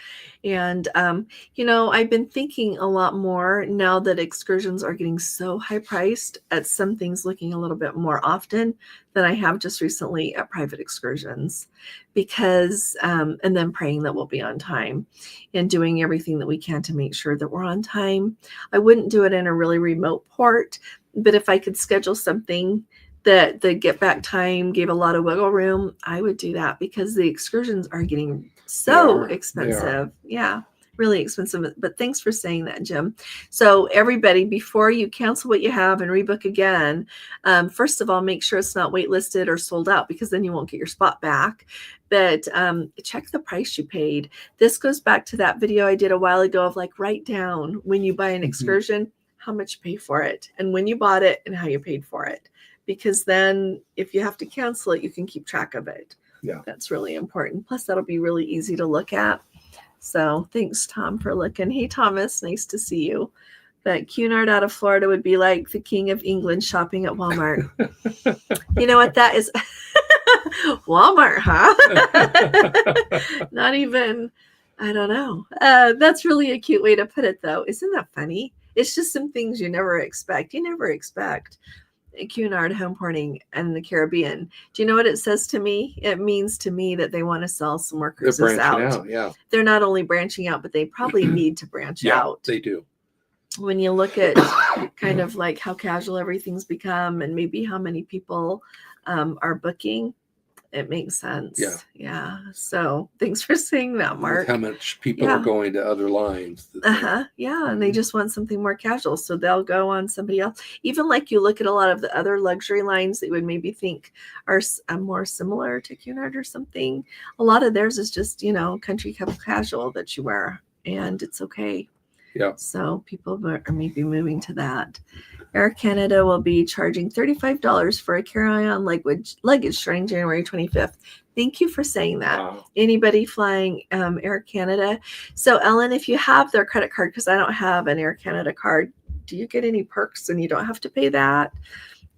And, I've been thinking a lot more now that excursions are getting so high priced at some things looking a little bit more often than I have just recently at private excursions because, and then praying that we'll be on time and doing everything that we can to make sure that we're on time. I wouldn't do it in a really remote port, but if I could schedule something that the get back time gave a lot of wiggle room, I would do that because the excursions are getting so expensive. Yeah, really expensive. But thanks for saying that, Jim. So everybody, before you cancel what you have and rebook again, first of all, make sure it's not waitlisted or sold out because then you won't get your spot back. But check the price you paid. This goes back to that video I did a while ago of write down when you buy an excursion, how much you pay for it and when you bought it and how you paid for it. Because then if you have to cancel it, you can keep track of it. Yeah. That's really important. Plus, that'll be really easy to look at. So thanks, Tom, for looking. Hey, Thomas, nice to see you. But Cunard out of Florida would be like the king of England shopping at Walmart. You know what that is? Walmart, huh? Not even, I don't know. That's really a cute way to put it, though. Isn't that funny? It's just some things you never expect. You never expect Cunard home porting in the Caribbean. Do you know what it says to me? It means to me that they want to sell some more cruises out. Yeah. They're not only branching out, but they probably need to branch out. They do. When you look at kind of how casual everything's become and maybe how many people are booking, it makes sense. Yeah. So thanks for saying that, Mark. How much people are going to other lines. Yeah. And they just want something more casual. So they'll go on somebody else. Even you look at a lot of the other luxury lines that you would maybe think are more similar to Cunard or something. A lot of theirs is just, country casual that you wear and it's okay. Yeah. So people are maybe moving to that. Air Canada will be charging $35 for a carry-on luggage starting January 25th. Thank you for saying that. Wow. Anybody flying Air Canada? So Ellen, if you have their credit card, because I don't have an Air Canada card, do you get any perks and you don't have to pay that?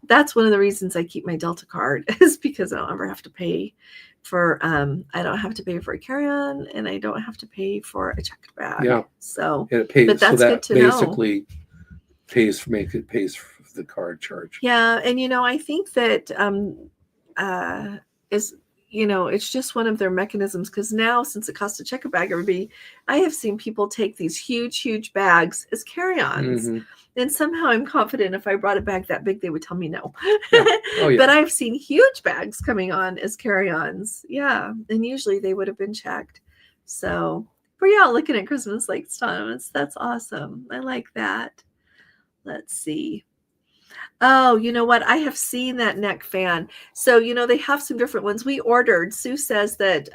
That's one of the reasons I keep my Delta card is because I don't ever have to pay for I don't have to pay for a carry-on and I don't have to pay for a checked bag. Yeah. So and it pays, but that's so that good to basically know. pays for the card charge. Yeah, and I think that is it's just one of their mechanisms because now since it costs to check a bag, I have seen people take these huge bags as carry-ons. Mm-hmm. And somehow I'm confident if I brought a bag that big, they would tell me no. Yeah. Oh, yeah. But I've seen huge bags coming on as carry-ons. Yeah. And usually they would have been checked. So we're all looking at Christmas lights, Thomas. That's awesome. I like that. Let's see. Oh, you know what? I have seen that neck fan. So, they have some different ones. We ordered. Sue says that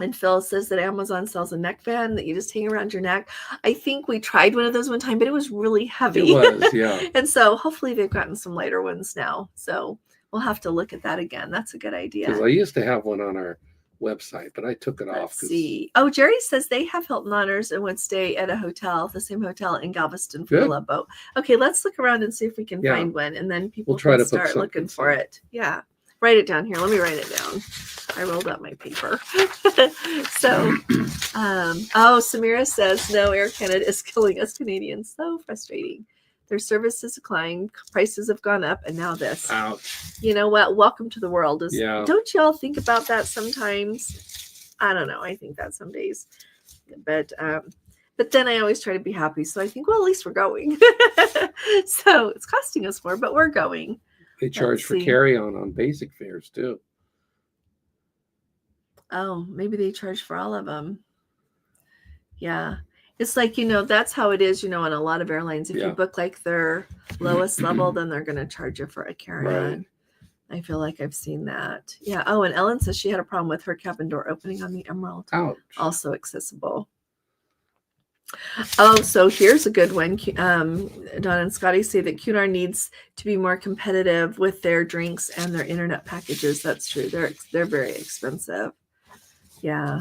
and Phil says that Amazon sells a neck fan that you just hang around your neck. I think we tried one of those one time, but it was really heavy. It was, yeah. And so hopefully they've gotten some lighter ones now. So we'll have to look at that again. That's a good idea. Because I used to have one on our website, but I took it off. Let's see. Oh, Jerry says they have Hilton Honors and would stay at a hotel, the same hotel in Galveston for the Love Boat. Okay, let's look around and see if we can find one, and then people can start looking for it. Yeah. Write it down here. Let me write it down. I rolled up my paper. So, Samira says, no, Air Canada is killing us Canadians. So frustrating. Their service has declined. Prices have gone up. And now this. Ouch. You know what? Welcome to the world. Don't you all think about that sometimes? I don't know. I think that some days. But then I always try to be happy. So I think, well, at least we're going. So it's costing us more, but we're going. They charge for carry-on basic fares too. Oh, maybe they charge for all of them. Yeah. It's like, that's how it is, on a lot of airlines. If you book like their lowest level, then they're going to charge you for a carry-on. Right. I feel like I've seen that. Yeah. Oh, and Ellen says she had a problem with her cabin door opening on the Emerald. Ouch. Also accessible. Oh, so here's a good one. Don and Scotty say that Cunard needs to be more competitive with their drinks and their internet packages. That's true. They're very expensive. Yeah.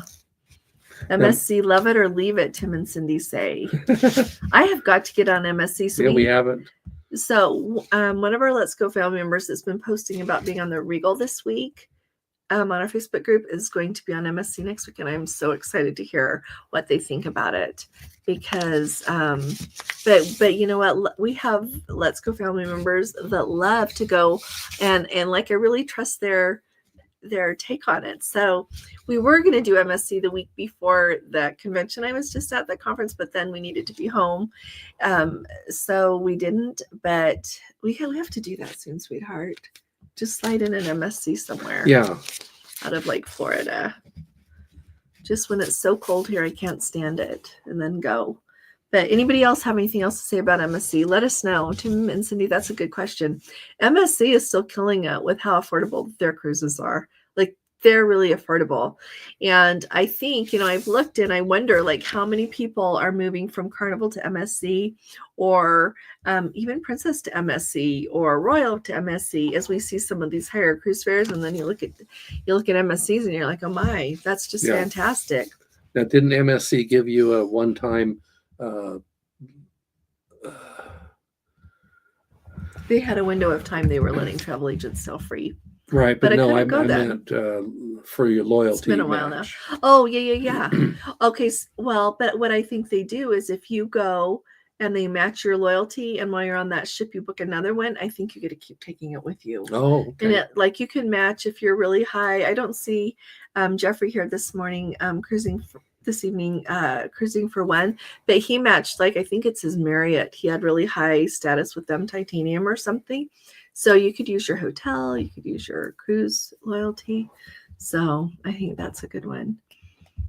MSC, love it or leave it, Tim and Cindy say. I have got to get on MSC. So we haven't. So one of our Let's Go family members that's been posting about being on the Regal this week on our Facebook group is going to be on MSC next week. And I'm so excited to hear what they think about it. Because, but you know what? We have Let's Go family members that love to go and like, I really trust their take on it. So we were going to do MSC the week before the convention. I was just at the conference, but then we needed to be home. So we didn't, but we have to do that soon, sweetheart. Just slide in an MSC somewhere. Yeah. Out of like Florida. Just when it's so cold here, I can't stand it, and then go. But anybody else have anything else to say about MSC? Let us know. Tim and Cindy, that's a good question. MSC is still killing it with how affordable their cruises are. Like, they're really affordable. And I think, I've looked and I wonder, like, how many people are moving from Carnival to MSC, or even Princess to MSC, or Royal to MSC, as we see some of these higher cruise fares. And then you look at MSCs and you're like, oh my, that's just fantastic. Now, didn't MSC give you a one-time they had a window of time they were letting travel agents sell free. Right, but no, I meant for your loyalty. It's been a while now. Oh, yeah. Okay, well, but what I think they do is if you go and they match your loyalty, and while you're on that ship, you book another one, I think you get to keep taking it with you. Oh, okay. And you can match if you're really high. I don't see Jeffrey here this morning this evening cruising for one, but he matched, like, I think it's his Marriott. He had really high status with them, titanium or something. So you could use your hotel, you could use your cruise loyalty. So I think that's a good one.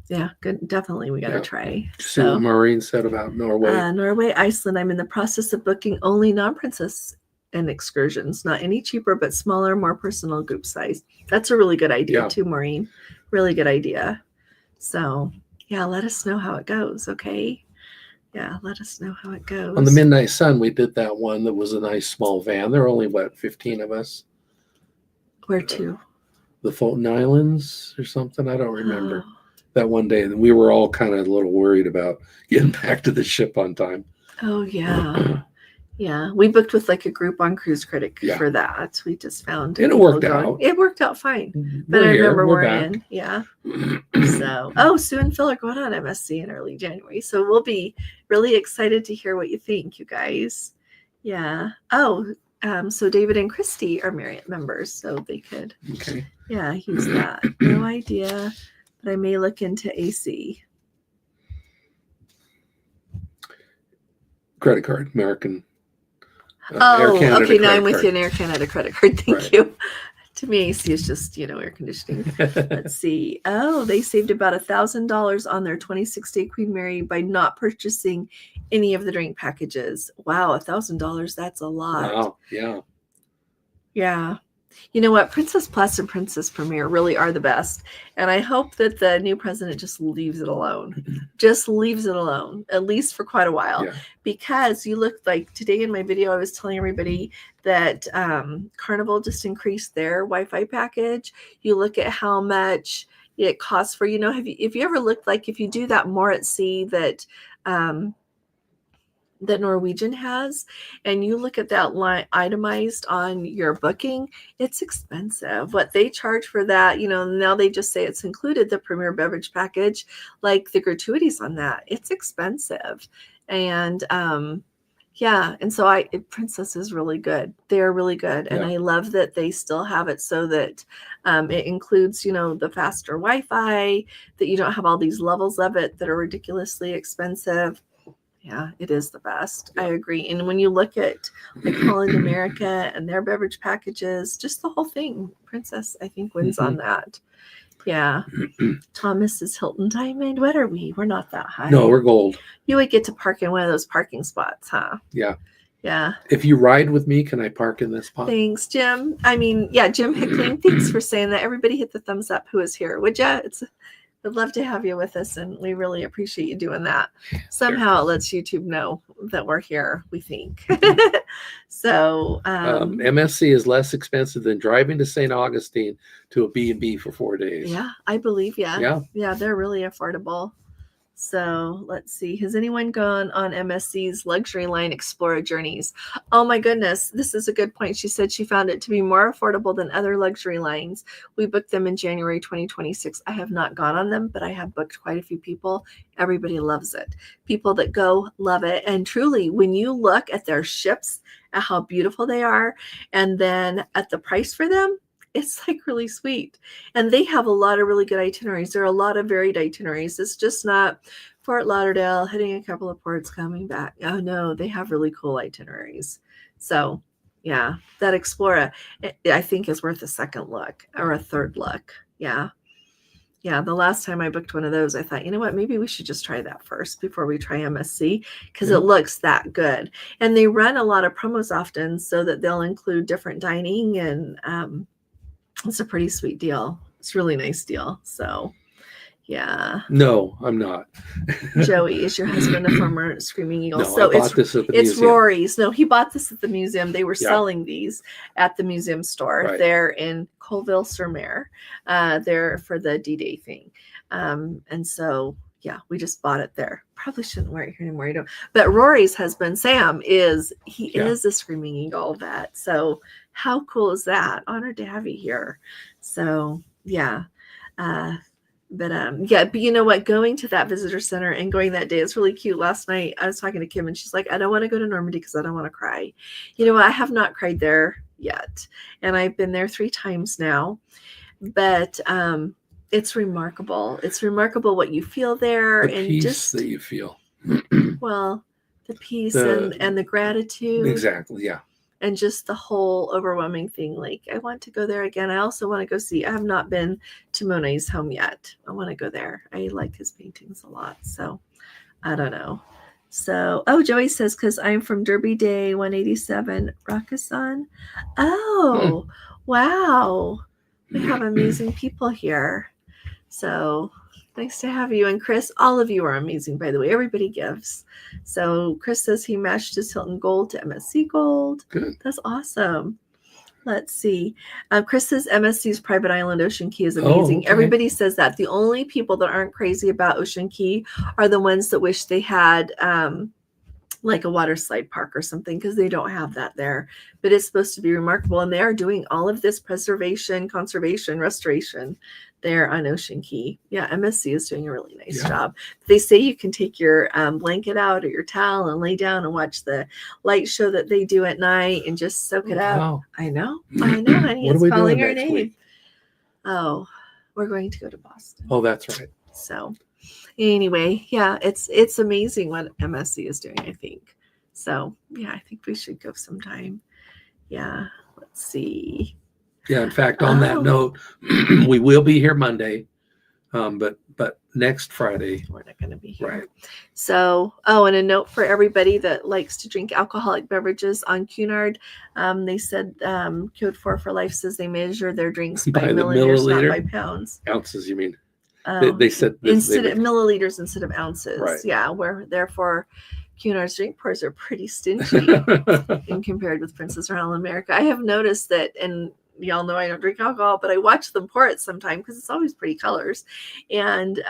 Yeah, good. Definitely, we got to try. See what Maureen said about Norway. Norway, Iceland. I'm in the process of booking only non-princess and excursions, not any cheaper, but smaller, more personal group size. That's a really good idea too, Maureen. Really good idea. So yeah, let us know how it goes. Okay. Yeah, let us know how it goes. On the Midnight Sun, we did that one that was a nice small van. There were only, 15 of us? Where to? The Fulton Islands or something? I don't remember. That one day. And we were all kind of a little worried about getting back to the ship on time. Oh, yeah. Yeah, we booked with like a Groupon Cruise Critic for that. We just found it worked out. It worked out fine. But I remember we're in. Yeah. So, Sue and Phil are going on MSC in early January. So we'll be really excited to hear what you think, you guys. Yeah. So David and Christy are Marriott members, so they could use that. No idea, but I may look into AC. Credit card, American. Okay. Now I'm with you. An Air Canada credit card. Thank you. To me, AC is just, air conditioning. Let's see. Oh, they saved about $1,000 on their 26-day Queen Mary by not purchasing any of the drink packages. Wow, $1,000. That's a lot. Wow. Yeah. Yeah. You know what? Princess Plus and Princess Premier really are the best. And I hope that the new president just leaves it alone. Just leaves it alone, at least for quite a while. Yeah. Because you look like today in my video, I was telling everybody that Carnival just increased their Wi-Fi package. You look at how much, it costs for, if you ever looked, like if you do that more at sea that that Norwegian has, and you look at that line itemized on your booking, it's expensive. What they charge for that, now they just say it's included, the premier beverage package, like the gratuities on that, it's expensive. And yeah, and so Princess is really good. They're really good, and I love that they still have it so that it includes, the faster Wi-Fi, that you don't have all these levels of it that are ridiculously expensive. Yeah, it is the best. I agree. And when you look at like Holland America and their beverage packages, just the whole thing, Princess, I think, wins on that. Yeah. Thomas is Hilton Diamond. What are we? We're not that high. No, we're gold. You would get to park in one of those parking spots, huh? Yeah. Yeah. If you ride with me, can I park in this spot? Thanks, Jim. Jim Hickling, thanks for saying that. Everybody hit the thumbs up who is here, would ya? I'd love to have you with us, and we really appreciate you doing that. Somehow it lets YouTube know that we're here, we think. So MSC is less expensive than driving to St. Augustine to a B&B for 4 days. Yeah, I believe you. Yeah. Yeah, they're really affordable. So let's see. Has anyone gone on MSC's luxury line Explorer Journeys? Oh my goodness. This is a good point. She said she found it to be more affordable than other luxury lines. We booked them in January 2026. I have not gone on them, but I have booked quite a few people. Everybody loves it. People that go love it. And truly, when you look at their ships, at how beautiful they are, and then at the price for them, it's like really sweet. And they have a lot of really good itineraries. There are a lot of varied itineraries. It's just not Fort Lauderdale, hitting a couple of ports, coming back. Oh no, they have really cool itineraries. So yeah, that Explorer, I think, is worth a second look or a third look. Yeah. Yeah, the last time I booked one of those, I thought, you know what, maybe we should just try that first before we try MSC, because it looks that good. And they run a lot of promos often so that they'll include different dining, and it's a pretty sweet deal. It's a really nice deal. So, yeah. No, I'm not. Joey, is your husband a former Screaming Eagle? No, so I bought this at the it's museum. Rory's. No, he bought this at the museum. They were selling these at the museum store there in Colville-sur-Mer, there for the D-Day thing. And so, yeah, we just bought it there. Probably shouldn't wear it here anymore. But Rory's husband, Sam, is a Screaming Eagle vet. So how cool is that? Honored to have you here. So yeah. But you know what? Going to that visitor center and going that day, it's really cute. Last night I was talking to Kim, and she's like, I don't want to go to Normandy because I don't want to cry. You know what? I have not cried there yet. And I've been there 3 times now. But it's remarkable. It's remarkable what you feel there, the and peace just that you feel. Well, the peace and the gratitude. Exactly. Yeah. And just the whole overwhelming thing. Like, I want to go there again. I also want to go see. I have not been to Monet's home yet. I want to go there. I like his paintings a lot. So I don't know. So, Joey says, because I'm from Derby Day 187, Rakkasan. Oh, wow. We have amazing people here. So nice to have you. And Chris, all of you are amazing, by the way. Everybody gives. So Chris says he matched his Hilton Gold to MSC Gold. Good. That's awesome. Let's see. Chris says MSC's private island Ocean Key is amazing. Okay. Everybody says that. The only people that aren't crazy about Ocean Key are the ones that wish they had like a water slide park or something, because they don't have that there. But it's supposed to be remarkable. And they are doing all of this preservation, conservation, restoration there on Ocean Key. Yeah, MSC is doing a really nice job. They say you can take your blanket out or your towel and lay down and watch the light show that they do at night and just soak it up. Wow. I know, honey. What It's are we calling doing our next name. week? Oh, we're going to go to Boston. Oh, that's right. So anyway, yeah, it's amazing what MSC is doing, I think. So yeah, I think we should go sometime. Yeah, let's see. Yeah, in fact, on that note, we will be here Monday, but next Friday we're not going to be here. Right. So, and a note for everybody that likes to drink alcoholic beverages on Cunard. They said Code 4 for Life says they measure their drinks by milliliters, not by pounds. Ounces, you mean? They said instead of milliliters instead of ounces. Right. Yeah, where therefore Cunard's drink pours are pretty stingy in compared with Princess or Holland America. I have noticed that, and y'all know I don't drink alcohol, but I watch them pour it sometime because it's always pretty colors. And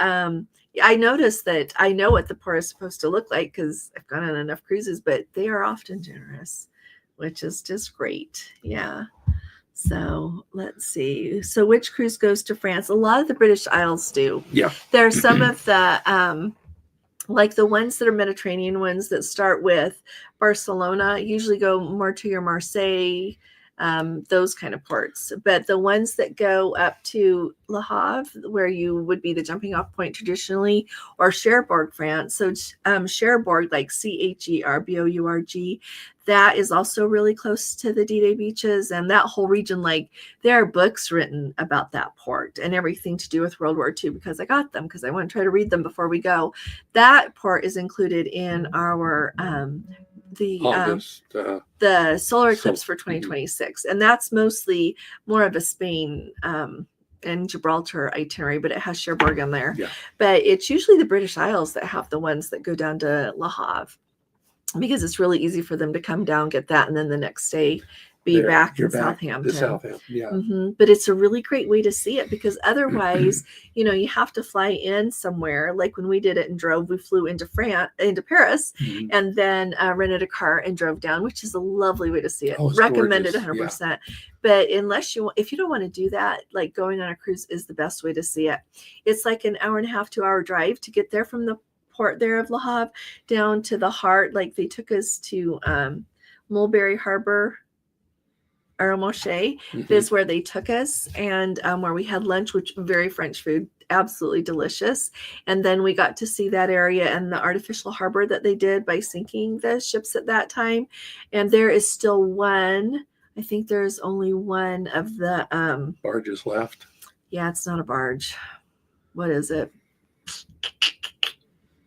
I noticed that I know what the pour is supposed to look like because I've gone on enough cruises, but they are often generous, which is just great. Yeah. So let's see. So which cruise goes to France? A lot of the British Isles do. Yeah. There are some of the like the ones that are Mediterranean ones that start with Barcelona usually go more to your Marseille, those kind of ports. But the ones that go up to Le Havre, where you would be the jumping off point traditionally, or Cherbourg, France. So Cherbourg, like Cherbourg, that is also really close to the D-Day beaches, and that whole region. Like there are books written about that port and everything to do with World War II because I got them because I want to try to read them before we go. That port is included in our the solar eclipse for 2026, and that's mostly more of a Spain and Gibraltar itinerary, but it has Cherbourg in there. Yeah. But it's usually the British Isles that have the ones that go down to Le Havre, because it's really easy for them to come down, get that, and then the next day be back in Southampton. Yeah. But it's a really great way to see it because otherwise, you have to fly in somewhere. Like when we did it and drove, we flew into Paris, and then rented a car and drove down, which is a lovely way to see it. Recommended 100%. Yeah. But if you don't want to do that, like going on a cruise is the best way to see it. It's like an hour and a half, 2 hour drive to get there from the port there of Le Havre down to the heart. Like they took us to Mulberry Harbor, Arromoche is where they took us, and where we had lunch, which very French food, absolutely delicious. And then we got to see that area and the artificial harbor that they did by sinking the ships at that time. And there is still one. I think there's only one of the barges left. Yeah, it's not a barge. What is it?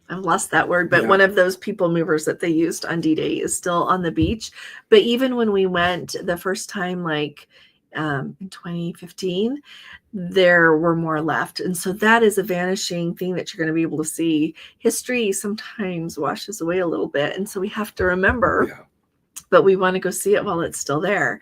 I've lost that word, but one of those people movers that they used on D-Day is still on the beach. But even when we went the first time, like in 2015, there were more left. And so that is a vanishing thing that you're going to be able to see. History sometimes washes away a little bit. And so we have to remember, but we want to go see it while it's still there.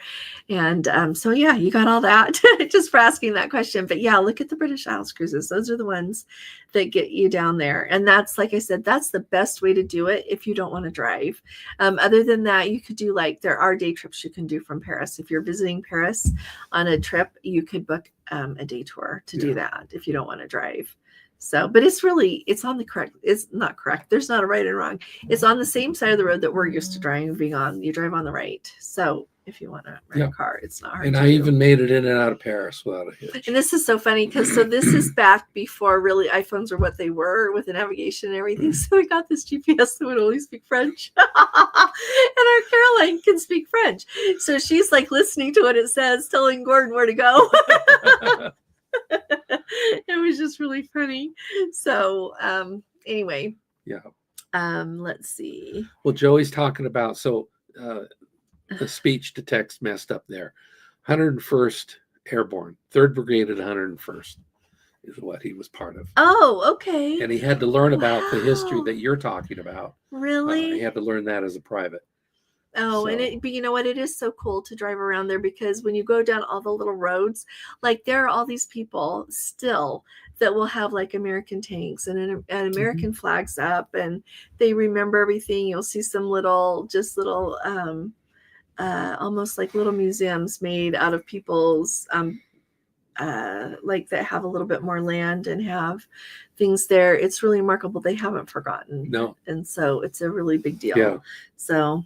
And so, yeah, you got all that just for asking that question. But yeah, look at the British Isles cruises. Those are the ones that get you down there. And that's, like I said, that's the best way to do it if you don't want to drive. Other than that, you could do there are day trips you can do from Paris. If you're visiting Paris on a trip, you could book a day tour to do that if you don't want to drive. So, but it's on the correct, it's not correct. There's not a right and wrong. It's on the same side of the road that we're used to driving on. You drive on the right. So if you want to rent a car, it's not hard. And I even made it in and out of Paris without a hitch. And this is so funny because this is back before really iPhones were what they were with the navigation and everything. So we got this GPS that would only speak French. And our Caroline can speak French. So she's like listening to what it says, telling Gordon where to go. It was just really funny. So anyway. Yeah. Let's see. Well, Joey's talking about, the speech to text messed up there. 101st Airborne, 3rd Brigade at 101st is what he was part of. Oh, okay. And he had to learn about the history that you're talking about. Really? He had to learn that as a private. Oh, but you know what? It is so cool to drive around there because when you go down all the little roads, like there are all these people still that will have like American tanks and American flags up, and they remember everything. You'll see some little almost like little museums made out of people's like that have a little bit more land and have things there. It's really remarkable. They haven't forgotten. No. And so it's a really big deal. Yeah. So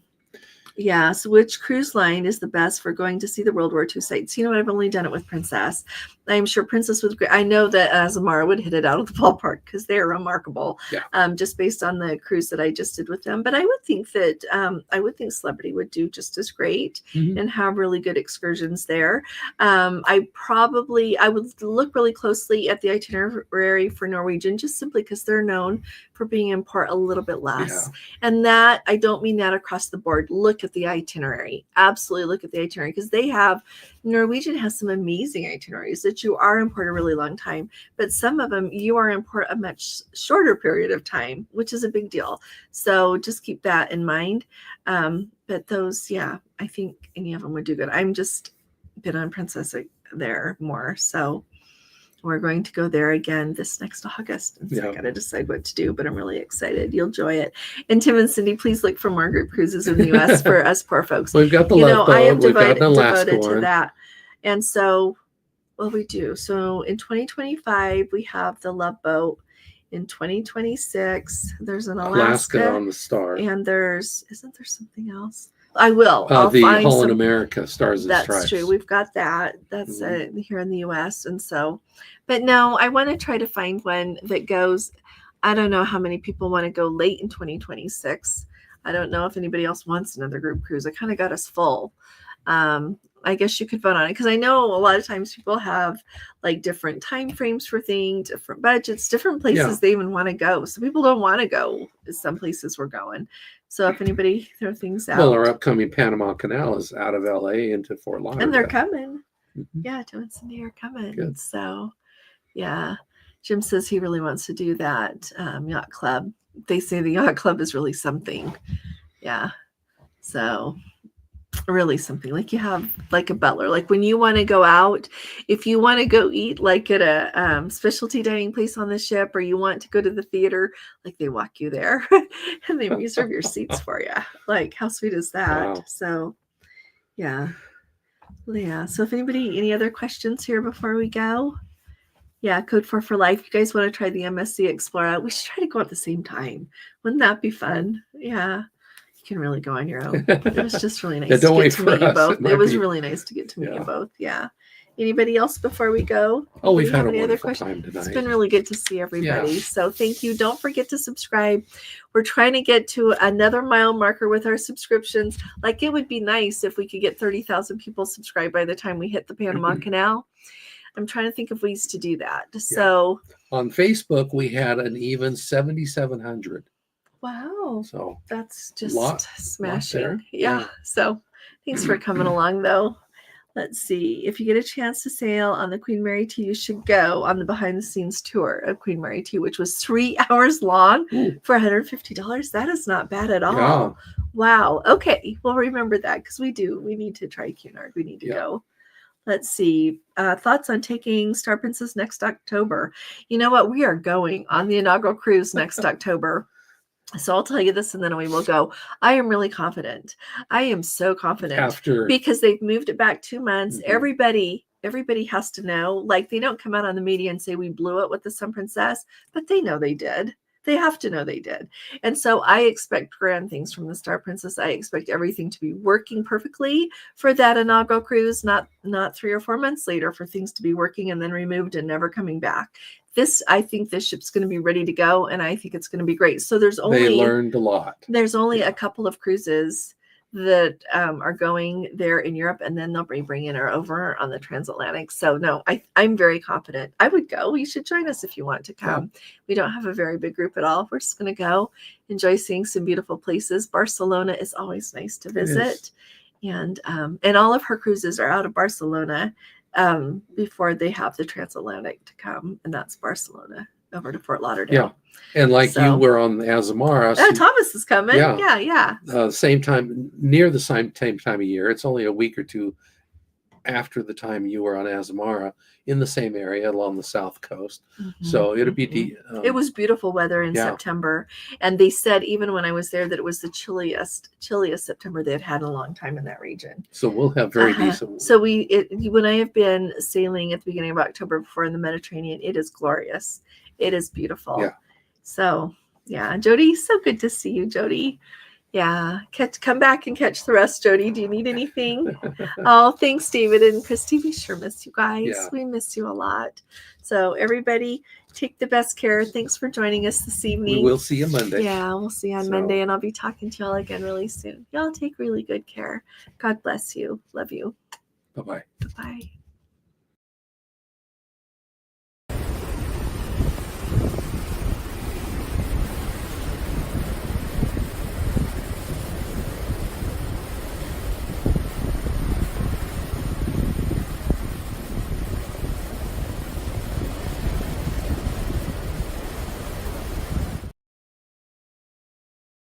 yeah. So which cruise line is the best for going to see the World War II sites? You know what? I've only done it with Princess. I'm sure Princess was great. I know that Azamara would hit it out of the ballpark because they're remarkable. Yeah. Just based on the cruise that I just did with them. But I would think that Celebrity would do just as great and have really good excursions there. I would look really closely at the itinerary for Norwegian, just simply because they're known for being in port a little bit less. Yeah. And that, I don't mean that across the board. Look at the itinerary. Absolutely look at the itinerary because Norwegian has some amazing itineraries that you are in port a really long time, but some of them you are in port a much shorter period of time, which is a big deal. So just keep that in mind. But those, I think any of them would do good. I'm just been on Princess there more. So we're going to go there again this next August. And so I got to decide what to do, but I'm really excited. You'll enjoy it. And Tim and Cindy, please look for more group cruises in the U.S. for us poor folks. We've got the Love Boat. I am devoted to that. And so, well, we do. So in 2025, we have the Love Boat. In 2026, there's an Alaska on the Star. And isn't there something else? I'll the find Holland America Stars and Stripes. That's true. We've got that. That's here in the U.S. And so, but no, I want to try to find one that goes. I don't know how many people want to go late in 2026. I don't know if anybody else wants another group cruise. I kind of got us full. I guess you could vote on it because I know a lot of times people have like different time frames for things, different budgets, different places they even want to go. So people don't want to go to some places we're going. So if anybody throw things out. Well, our upcoming Panama Canal is out of LA into Fort Lauderdale. And they're coming. Yeah, Joe and Cindy are coming. Good. So yeah. Jim says he really wants to do that yacht club. They say the yacht club is really something. Yeah. So really something like you have like a butler, like when you want to go out, if you want to go eat like at a specialty dining place on the ship, or you want to go to the theater, like they walk you there and they reserve your seats for you. Like how sweet is that? Wow. So yeah. So if any other questions here before we go? Yeah, Code 4 for Life. You guys want to try the MSC Explorer? We should try to go at the same time. Wouldn't that be fun? Yeah. You can really go on your own. It was just really nice to get to meet you both. It was really nice to get to meet you both. Yeah. Anybody else before we go? Oh, we've had a wonderful time tonight. It's been really good to see everybody. Yeah. So thank you. Don't forget to subscribe. We're trying to get to another mile marker with our subscriptions. Like it would be nice if we could get 30,000 people subscribed by the time we hit the Panama Canal. I'm trying to think of ways to do that. Yeah. So on Facebook, we had an even 7,700. Wow. So that's just smashing. Yeah. So thanks for coming along though. Let's see. If you get a chance to sail on the Queen Mary 2, you should go on the behind the scenes tour of Queen Mary 2, which was 3 hours long for $150. That is not bad at all. Yeah. Wow. Okay. Well, remember that because we need to try Cunard. We need to go. Let's see. Thoughts on taking Star Princess next October? You know what? We are going on the inaugural cruise next October. So I'll tell you this and then we will go. I am really confident. I am so confident because they've moved it back 2 months. Everybody has to know, like they don't come out on the media and say we blew it with the Sun Princess, but they know they did. They have to know they did. And so I expect grand things from the Star Princess. I expect everything to be working perfectly for that inaugural cruise, not 3 or 4 months later for things to be working and then removed and never coming back. I think this ship's going to be ready to go, and I think it's going to be great. So they learned a lot. There's only a couple of cruises that are going there in Europe, and then they'll be bringing her over on the transatlantic. So no, I'm very confident. I would go. You should join us if you want to come. Yeah. We don't have a very big group at all. We're just going to go enjoy seeing some beautiful places. Barcelona is always nice to visit, and all of her cruises are out of Barcelona before they have the transatlantic to come, and that's Barcelona over to Fort Lauderdale. Yeah, and you were on the Azamara. So Thomas is coming. Yeah. Same time, near the same time of year. It's only a week or two after the time you were on Azamara in the same area along the south coast. So it'll be it was beautiful weather in September, and they said even when I was there that it was the chilliest September they had had in a long time in that region. So we'll have very decent. So when I have been sailing at the beginning of October before in the Mediterranean, it is glorious. It is beautiful. Yeah. So yeah, Jody, so good to see you, Jody. Yeah, come back and catch the rest, Jody. Do you need anything? Oh, thanks, David and Christy. We sure miss you guys. Yeah. We miss you a lot. So everybody, take the best care. Thanks for joining us this evening. We will see you Monday. Yeah, we'll see you on Monday, and I'll be talking to y'all again really soon. Y'all take really good care. God bless you. Love you. Bye-bye. Bye-bye.